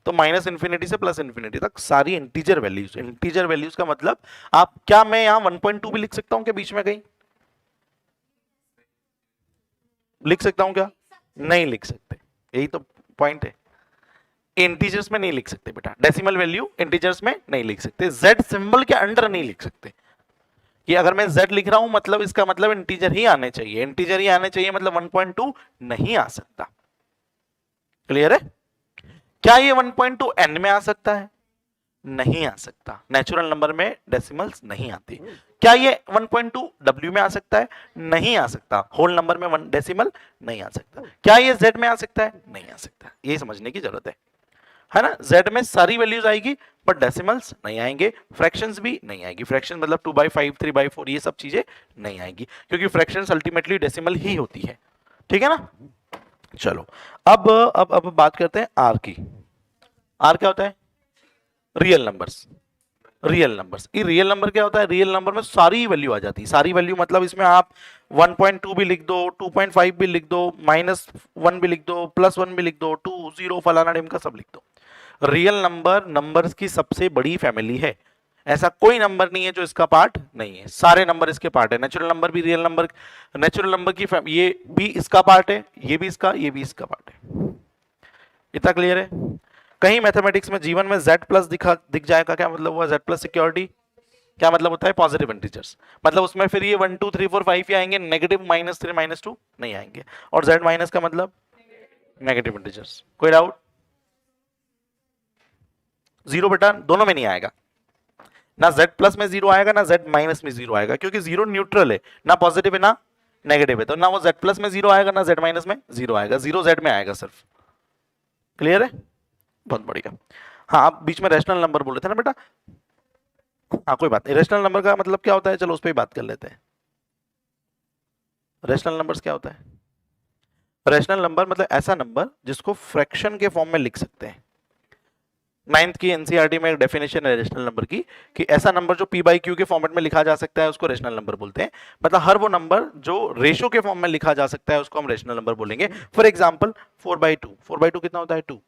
तो -इन्फिनिटी से +इन्फिनिटी तक सारी इंटीजर वैल्यूज। इंटीजर वैल्यूज का मतलब आप, क्या मैं यहाँ 1.2 भी लिख सकता हूँ क्या बीच में कहीं, लिख सकता हूँ क्या, नहीं लिख सकते, यही तो पॉइंट है। इंटीजर्स में नहीं लिख सकते बेटा, डेसिमल वैल्यू इंटीजर्स में नहीं लिख सकते, जेड सिंबल के अंडर नहीं लिख सकते। कि अगर मैं z लिख रहा हूं मतलब इसका मतलब इंटीजर ही आने चाहिए, इंटीजर ही आने चाहिए, मतलब 1.2 नहीं आ सकता। क्लियर है। क्या ये 1.2 n में आ सकता है, नहीं आ सकता, नेचुरल नंबर में डेसिमल्स नहीं आती। क्या ये 1.2 w में आ सकता है, नहीं आ सकता, होल नंबर में 1 डेसिमल नहीं आ सकता। क्या ये z में आ सकता है, नहीं आ सकता। ये समझने की जरूरत है ना। z में सारी वैल्यूज आएगी पर डेसिमल्स नहीं आएंगे, फ्रैक्शंस भी नहीं आएगी। फ्रैक्शन मतलब 2/5 3/4 ये सब चीजें नहीं आएगी, क्योंकि फ्रैक्शंस अल्टीमेटली डेसिमल ही होती है। ठीक है ना। चलो अब बात करते हैं आर की। आर क्या होता है, रियल नंबर्स। रियल नंबर्स, ये रियल नंबर क्या होता है, रियल नंबर में सारी वैल्यू आ जाती है। सारी वैल्यू मतलब इसमें आप 1.2 भी लिख दो, 2.5 भी लिख दो, -1 भी लिख दो, +1 भी लिख दो, 2 0 फलाना ढिमका सब लिख दो। रियल नंबर नंबर्स की सबसे बड़ी फैमिली है। ऐसा कोई नंबर नहीं है जो इसका पार्ट नहीं है, सारे नंबर इसके पार्ट है। नेचुरल नंबर भी रियल नंबर, नेचुरल नंबर की ये भी इसका पार्ट है, ये भी इसका, ये भी इसका पार्ट है। इतना क्लियर है। कहीं मैथमेटिक्स में जीवन में z+ दिख जाएगा, क्या मतलब हुआ, z+ सिक्योरिटी क्या मतलब होता है, पॉजिटिव इंटीजर्स। मतलब उसमें फिर ये 1 2 3 4 5 ही आएंगे, नेगेटिव -3 -2 नहीं आएंगे। और z- का मतलब नेगेटिव इंटीजर्स। कोई डाउट, 0 बेटा दोनों में नहीं आएगा, ना z+ में 0 आएगा, ना z- में 0 आएगा, क्योंकि 0 न्यूट्रल है, ना पॉजिटिव है ना नेगेटिव है। तो ना वो z+ में 0 आएगा, ना z- में 0 आएगा, 0 z में आएगा सिर्फ। क्लियर है, बहुत बढ़िया। हाँ आप बीच में रैशनल नंबर बोले थे ना बेटा, हाँ कोई बात नहीं। रैशनल नंबर का मतलब क्या होता है, चलो उस पर ही बात कर लेते हैं। रैशनल नंबर्स क्या होता है? रैशनल नंबर मतलब ऐसा नंबर जिसको फ्रैक्शन के फॉर्म में लिख सकते हैं। नाइन्थ की एनसीईआरटी में एक डेफिनेशन है रैशनल नंबर की कि ऐसा नंबर जो पी बाई क्यू के फॉर्मेट में लिखा जा सकता है उसको रैशनल नंबर बोलते हैं। मतलब हर वो नंबर जो रेशो के फॉर्म में लिखा जा सकता है उसको हम रैशनल नंबर बोलेंगे। फॉर एग्जांपल 4/2, 4/2 कितना होता है? 2।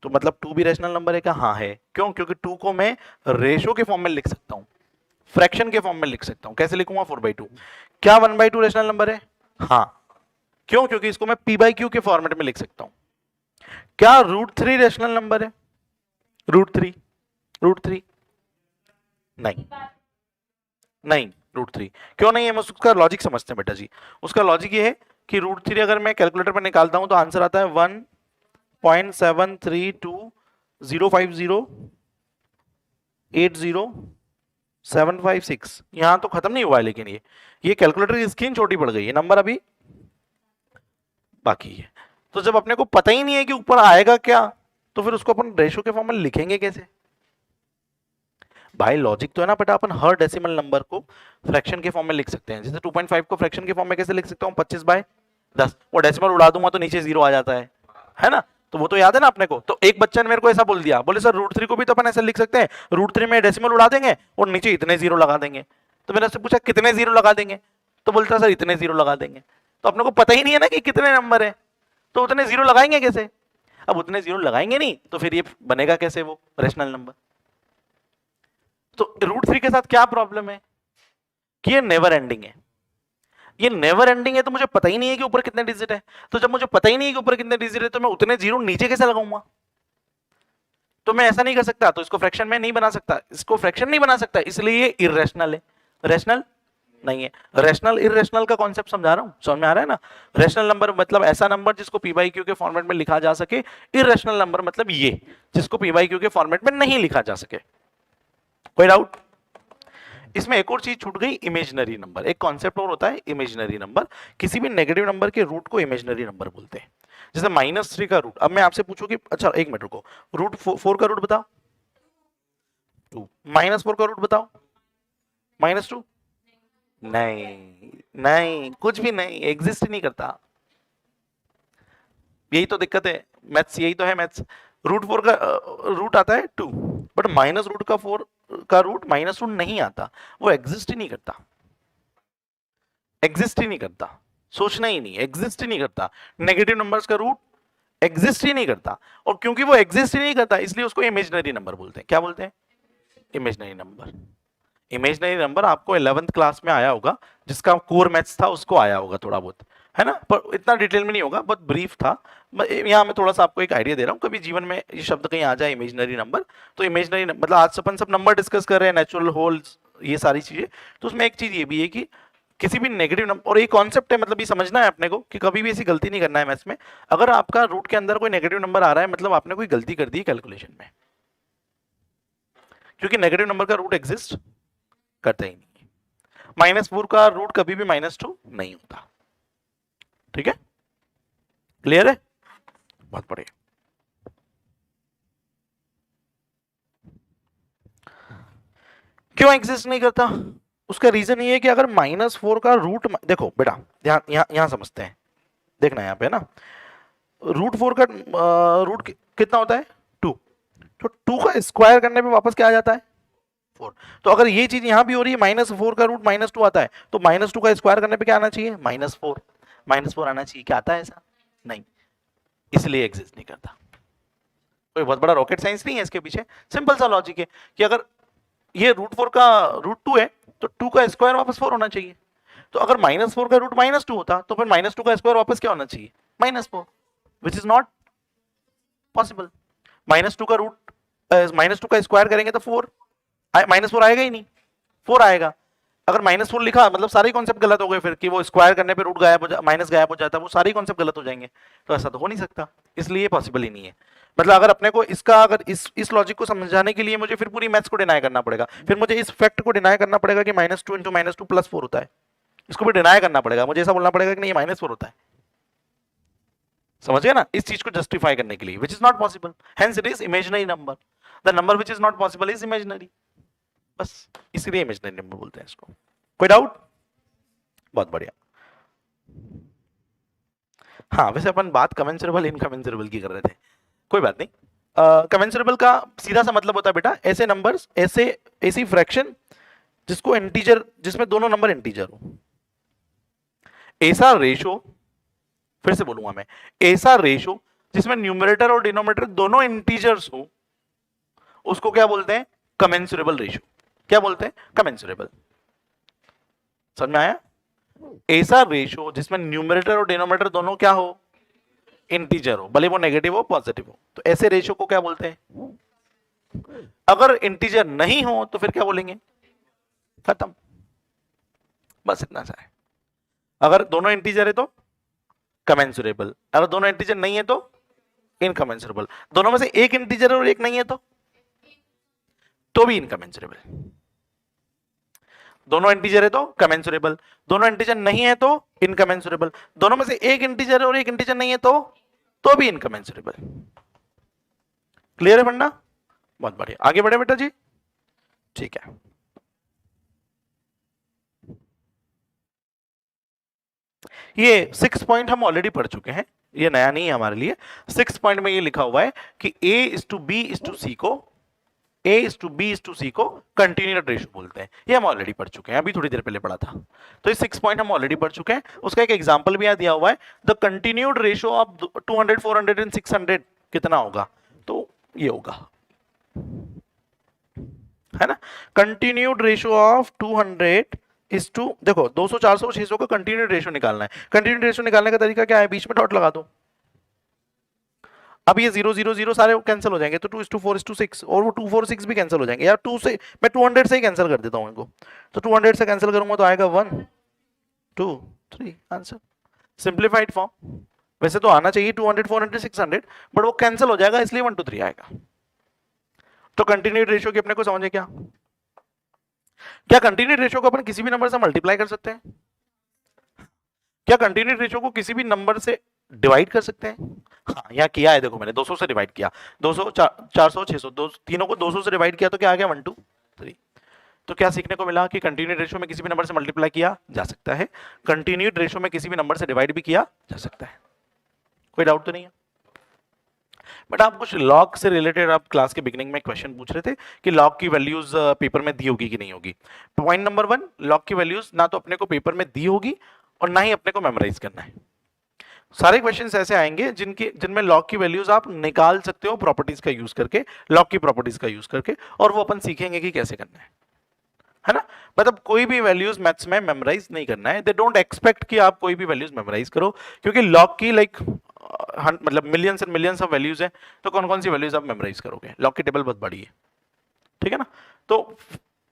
तो मतलब 2 भी रैशनल नंबर है क्या? हाँ है। क्यों? क्योंकि 2 को मैं रेशो के फॉर्म में लिख सकता हूं, फ्रैक्शन के फॉर्म में लिख सकता हूं। कैसे लिखूंगा? 4/2। क्या 1/2 रैशनल नंबर है? हाँ। क्यों? क्योंकि इसको मैं पी बाई क्यू के फॉर्मेट में लिख सकता हूं। क्या √3 रैशनल नंबर है? √3, √3 नहीं, नहीं √3 क्यों नहीं है? मैं उसका लॉजिक समझते हैं बेटा जी। उसका लॉजिक ये है कि √3 अगर मैं कैलकुलेटर पर निकालता हूं तो आंसर आता है 1.73205080,756। यहां तो खत्म नहीं हुआ है, लेकिन ये कैलकुलेटर की स्क्रीन छोटी पड़ गई है, नंबर अभी बाकी है। तो जब अपने को पता ही नहीं है कि ऊपर आएगा क्या, तो फिर उसको अपन रेशो के फॉर्म में लिखेंगे कैसे? भाई लॉजिक तो है ना बेटा, अपन हर डेसिमल नंबर को फ्रैक्शन के फॉर्म में लिख सकते हैं। जैसे 2.5 को फ्रैक्शन के फॉर्म में कैसे लिख सकता हूँ? 25/10। वो डेसिमल उड़ा दूंगा तो नीचे 0 आ जाता है ना? तो वो तो याद है ना अपने को। तो एक बच्चे ने मेरे को ऐसा बोल दिया, बोले सर √3 को भी तो अपन ऐसे लिख सकते हैं, √3 में डेसिमल उड़ा देंगे और नीचे इतने 0 लगा देंगे। तो मैंने उससे पूछा कितने 0 लगा देंगे? तो बोलता सर इतने 0 लगा देंगे। तो अपने को पता ही नहीं है ना कि कितने नंबर है, तो उतने 0 लगाएंगे कैसे? अब उतने 0 लगाएंगे नहीं तो फिर ये बनेगा कैसे वो रैशनल नंबर? तो √3 के साथ क्या प्रॉब्लम है कि ये नेवर एंडिंग है। ये नेवर एंडिंग है तो मुझे पता ही नहीं है कि ऊपर कितने डिजिट है। तो जब मुझे पता ही नहीं है कि ऊपर कितने डिजिट है तो मैं उतने 0 नीचे कैसे लगाऊंगा? तो मैं ऐसा नहीं कर सकता, तो इसको फ्रैक्शन में नहीं बना सकता, इसको फ्रैक्शन नहीं बना सकता, इसलिए ये इररेशनल है। रैशनल नहीं है। रैशनल इररेशनल का कॉन्सेप्ट समझा रहा हूं, समझ में आ रहा है ना? रैशनल नंबर मतलब ऐसा नंबर जिसको पी बाई क्यू के फॉर्मेट में लिखा जा सके। इररेशनल नंबर मतलब ये जिसको पी बाई क्यू के फॉर्मेट में नहीं लिखा जा सके। कोई डाउट? इसमें एक और चीज छूट गई, इमेजिनरी नंबर। एक कॉन्सेप्ट और होता है इमेजिनरी नंबर। किसी भी नेगेटिव नंबर के रूट को इमेजिनरी नंबर बोलते हैं। जैसे -3 का रूट, अब मैं आपसे पूछूं कि अच्छा एक मिनट रुको, √4 का रूट बताओ 2, -4 का रूट बताओ -2। नहीं नहीं, कुछ भी नहीं, एग्जिस्ट ही नहीं करता। यही तो दिक्कत है मैथ्स, यही तो है मैथ्स। √4 का रूट आता है 2, बट -√4 का रूट -2 नहीं आता, वो एग्जिस्ट ही नहीं करता। एग्जिस्ट ही नहीं करता, सोचना ही नहीं, एग्जिस्ट ही नहीं करता। नेगेटिव नंबर्स का रूट एग्जिस्ट ही नहीं करता, और क्योंकि वो एग्जिस्ट ही नहीं करता इसलिए उसको इमेजिनरी नंबर बोलते हैं। क्या बोलते हैं? Imaginary number. इमेजिनरी नंबर आपको 11th क्लास में आया होगा, जिसका कोर मैथ्स था उसको आया होगा थोड़ा बहुत, है ना? पर इतना डिटेल में नहीं होगा, बहुत ब्रीफ था। यहाँ मैं थोड़ा सा आपको एक आइडिया दे रहा हूँ, कभी जीवन में ये शब्द कहीं आ जाए इमेजिनरी नंबर, तो इमेजिनरी मतलब आज अपन सब नंबर डिस्कस कर रहे हैं, नेचुरल होल्स, ये सारी चीजें, तो उसमें एक चीज ये भी है कि किसी भी नेगेटिव नंबर, और ये कॉन्सेप्ट है, मतलब ये समझना है अपने को कि कभी भी ऐसी गलती नहीं करना है मैथ्स में। अगर आपका रूट के अंदर कोई नेगेटिव नंबर आ रहा है मतलब आपने कोई गलती कर दी कैलकुलेशन में, क्योंकि नेगेटिव नंबर का रूट एग्जिस्ट करता ही नहीं है। -4 का रूट कभी भी -2 नहीं होता। ठीक है? क्लियर है? बहुत बढ़िया। क्यों एग्जिस्ट नहीं करता? उसका रीजन ये है कि अगर -4 का रूट, देखो बेटा ध्यान यहां समझते हैं, देखना यहाँ पे ना, √4 का रूट कितना होता है? 2। तो 2 का स्क्वायर करने पे वापस क्या आ जाता है? 4। तो अगर ये चीज यहां भी हो रही है, -4 का रूट -2 आता है, तो -2 का स्क्वायर करने पे क्या आना चाहिए? -4। -4 आना चाहिए, क्या आता है ऐसा? नहीं, इसलिए एग्जिस्ट नहीं करता। कोई बहुत बड़ा रॉकेट साइंस नहीं है इसके पीछे, सिंपल सा लॉजिक है कि अगर ये √4 का √2 है तो 2 का स्क्वायर वापस 4 होना चाहिए। तो अगर -4 का रूट -2 होता तो फिर -2 का स्क्वायर वापस क्या होना चाहिए? -4, विच इज नॉट पॉसिबल। -2 का रूट -2 का स्क्वायर करेंगे तो 4, -4 आएगा ही नहीं, 4 आएगा। अगर -4 लिखा मतलब सारे कॉन्सेप्ट गलत हो गए फिर, कि वो स्क्वायर करने पे रूट गायब हो जाता, माइनस गायब हो जाता, वो सारे कॉन्सेप्ट गलत हो जाएंगे। तो ऐसा तो हो नहीं सकता, इसलिए पॉसिबल ही नहीं है। मतलब अगर अपने को इसका, अगर इस लॉजिक को समझाने के लिए मुझे फिर पूरी मैथ्स को डिनाई करना पड़ेगा, फिर मुझे इस फैक्ट को डिनाई करना पड़ेगा कि -2 × -2 +4 होता है, इसको भी डिनाई करना पड़ेगा। मुझे ऐसा बोलना पड़ेगा कि नहीं, -4 होता है। समझ गए ना? इस चीज को जस्टिफाई करने के लिए, which is not possible, hence it is imaginary number. The number which is not possible is imaginary, बस इसलिए इमेजिनरी नंबर बोलते हैं इसको। कोई डाउट? बहुत बढ़िया। हाँ वैसे अपन बात कमेंसरेबल इनकमेंसरेबल की कर रहे थे, कोई बात नहीं। कमेंसरेबल का सीधा सा मतलब होता है बेटा ऐसे नंबर्स, ऐसी फ्रैक्शन जिसको इंटीजर, जिसमें दोनों नंबर इंटीजर हो। ऐसा रेशो, फिर से बोलूंगा मैं, ऐसा रेशो जिसमें न्यूमरेटर और डिनोमिनेटर दोनों इंटीजर्स हो, उसको क्या बोलते हैं? कमेंसरेबल रेशो। क्या बोलते हैं? कमेंसरेबल। समझ में आया? ऐसा रेशो जिसमें न्यूमरेटर और डिनोमिनेटर दोनों क्या हो? इंटीजर हो, भले वो नेगेटिव हो पॉजिटिव हो, तो ऐसे रेशो को क्या बोलते हैं? अगर इंटीजर नहीं हो तो फिर क्या बोलेंगे? खत्म, बस इतना सा है। अगर दोनों इंटीजर है तो कमेंसरेबल, अगर दोनों इंटीजर नहीं है तो इनकमेंसरेबल, दोनों में से एक इंटीजर और एक नहीं है तो भी इनकमेंसरेबल। दोनों इंटीजर है तो कमेंसरेबल, दोनों इंटीजर नहीं है तो इनकमेंसरेबल, दोनों में से एक इंटीजर और एक इंटीजर नहीं है तो भी इनकमेंसरेबल। क्लियर है फंडा? बहुत बढ़िया, आगे बढ़े बेटा जी। ठीक है, ये 6 पॉइंट हम ऑलरेडी पढ़ चुके हैं, ये नया नहीं है हमारे लिए। 6 पॉइंट में ये लिखा हुआ है कि A:B:C को A:B:C को कंटिन्यूड रेशो बोलते हैं, ये हम ऑलरेडी पढ़ चुके हैं, अभी थोड़ी देर पहले पढ़ा था। तो ये 6 पॉइंट हम ऑलरेडी पढ़ चुके हैं। उसका एक एग्जांपल भी यहाँ दिया हुआ है, the continued ratio of 200, 400 and 600 कितना होगा? तो ये होगा, है ना, continued ratio of 200 is to, देखो 200, 400, 600 का कंटिन्यूड रेशो निकालना है। कंटिन्यूड रेशो निकालने का तरीका क्या है? बीच में डॉट लगा दो। अब ये 0 0 0 सारे कैंसिल हो जाएंगे, तो 2:4:6, और वो 246 भी कैंसिल हो जाएंगे। यार 2 से मैं 200 से ही कैंसिल कर देता हूँ इनको, तो 200 से कैंसिल करूंगा तो आएगा 1 2 3, आंसर, सिंप्लीफाइड फॉर्म। वैसे तो आना चाहिए 200, 400, 600, बट वो कैंसिल हो जाएगा, इसलिए 1 2 3 आएगा। तो कंटिन्यूड रेशियो की अपने को समझे क्या? क्या कंटिन्यूड रेशियो को अपन किसी भी नंबर से मल्टीप्लाई कर सकते हैं? क्या कंटिन्यूड रेशियो को किसी भी नंबर से डिवाइड कर सकते हैं? हाँ, यहाँ किया है, देखो मैंने 200 से डिवाइड किया, 200, 400, 600, तीनों को 200 से डिवाइड किया तो क्या आ गया? 1 2 3। तो क्या सीखने को मिला कि कंटिन्यूड रेशियो में किसी भी नंबर से मल्टीप्लाई किया जा सकता है, कंटिन्यूड रेशियो में किसी भी नंबर से डिवाइड भी किया जा सकता है। कोई डाउट तो नहीं है? बट आप कुछ लॉग से रिलेटेड आप क्लास के बिगिनिंग में क्वेश्चन पूछ रहे थे कि लॉग की वैल्यूज पेपर में दी होगी कि नहीं होगी। पॉइंट नंबर 1, लॉग की वैल्यूज ना तो अपने को पेपर में दी होगी और ना ही अपने को मेमोराइज करना है। सारे क्वेश्चंस ऐसे आएंगे जिनमें लॉग की वैल्यूज आप निकाल सकते हो प्रॉपर्टीज का यूज करके, लॉग की प्रॉपर्टीज का यूज करके, और वो अपन सीखेंगे कि कैसे करना है ना। मतलब कोई भी वैल्यूज मैथ्स में मेमोराइज नहीं करना है, दे डोंट एक्सपेक्ट कि आप कोई भी वैल्यूज मेमोराइज करो, क्योंकि लॉग की मतलब millions and millions of values है, तो कौन कौन सी वैल्यूज आप मेमोराइज करोगे? लॉग की टेबल बहुत बड़ी है, ठीक है ना। तो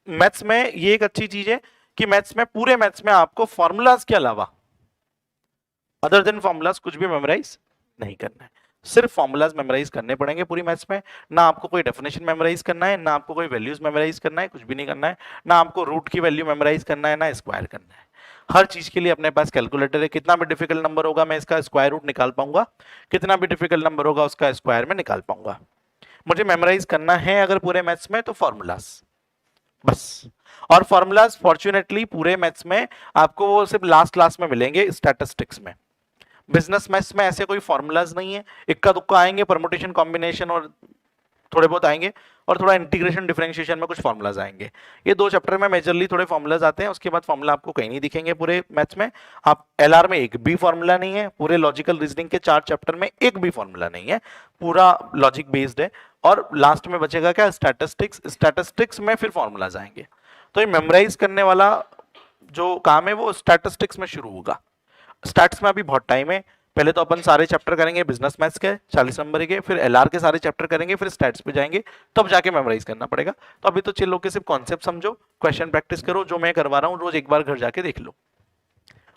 मैथ्स में ये एक अच्छी चीज है कि पूरे मैथ्स में आपको फॉर्मूलाज के अलावा अदर देन फॉर्मूलाज कुछ भी मेमोराइज नहीं करना है, सिर्फ फॉर्मूलाज मेमोराइज करने पड़ेंगे पूरी मैथ्स में। ना आपको कोई डेफिनेशन मेमोराइज करना है, ना आपको कोई वैल्यूज मेमोराइज करना है, कुछ भी नहीं करना है। ना आपको रूट की वैल्यू मेमोराइज करना है, ना स्क्वायर करना है। हर चीज के लिए अपने पास कैलकुलेटर है, कितना भी डिफिकल्ट नंबर होगा मैं इसका स्क्वायर रूट निकाल पाऊंगा, कितना भी डिफिकल्ट नंबर होगा उसका स्क्वायर में निकाल पाऊंगा। मुझे मेमोराइज करना है अगर पूरे मैथ्स में तो फॉर्मूलाज बस। और फॉर्मूलाज फॉर्चुनेटली पूरे मैथ्स में आपको वो सिर्फ लास्ट क्लास में मिलेंगे, स्टैटिस्टिक्स में। बिजनेस मैथ्स में ऐसे कोई फॉर्मूलाज नहीं है, इक्का दुक्का आएंगे, परमुटेशन कॉम्बिनेशन और थोड़े बहुत आएंगे, और थोड़ा इंटीग्रेशन डिफरेंशिएशन में कुछ फॉर्मूलाज आएंगे। ये 2 चैप्टर में मेजरली थोड़े फॉर्मूलाज आते हैं, उसके बाद फॉर्मूला आपको कहीं नहीं दिखेंगे पूरे मैथ्स में। आप एलआर में एक भी फॉर्मूला नहीं है, पूरे लॉजिकल रीजनिंग के 4 चैप्टर में एक भी फॉर्मूला नहीं है, पूरा लॉजिक बेस्ड है। और लास्ट में बचेगा क्या? स्टैटिस्टिक्स। स्टैटिस्टिक्स में फिर फॉर्मूलाज आएंगे। तो ये मेमोराइज करने वाला जो काम है वो स्टैटिस्टिक्स में शुरू होगा। स्टैट्स में अभी बहुत टाइम है, पहले तो अपन सारे चैप्टर करेंगे बिजनेस मैथ्स के 40 नंबर के, फिर एलआर के सारे चैप्टर करेंगे, फिर स्टैट्स पे जाएंगे, तब जाके मेमोराइज करना पड़ेगा। तो अभी तो चिल होके सिर्फ कॉन्सेप्ट समझो, क्वेश्चन प्रैक्टिस करो, जो मैं करवा रहा हूँ रोज एक बार घर जाके देख लो।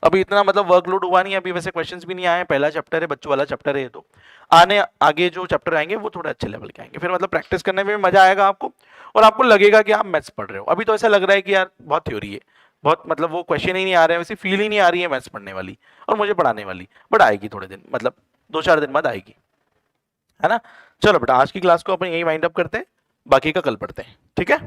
अभी इतना मतलब वर्कलोड हुआ नहीं, अभी वैसे क्वेश्चंस भी नहीं आए, पहला चैप्टर है, बच्चों वाला चैप्टर है, तो आगे जो चैप्टर आएंगे वो थोड़े अच्छे लेवल के आएंगे, फिर मतलब प्रैक्टिस करने में भी मजा आएगा आपको, और आपको लगेगा कि आप मैथ्स पढ़ रहे हो। अभी तो ऐसा लग रहा है कि यार बहुत थ्योरी है, बहुत मतलब वो क्वेश्चन ही नहीं आ रहे हैं, वैसे फील ही नहीं आ रही है मैथ्स पढ़ने वाली और मुझे पढ़ाने वाली, बट आएगी थोड़े दिन, मतलब 2-4 दिन बाद आएगी, है ना। चलो बेटा, आज की क्लास को अपन यही वाइंड अप करते हैं, बाकी का कल पढ़ते हैं, ठीक है।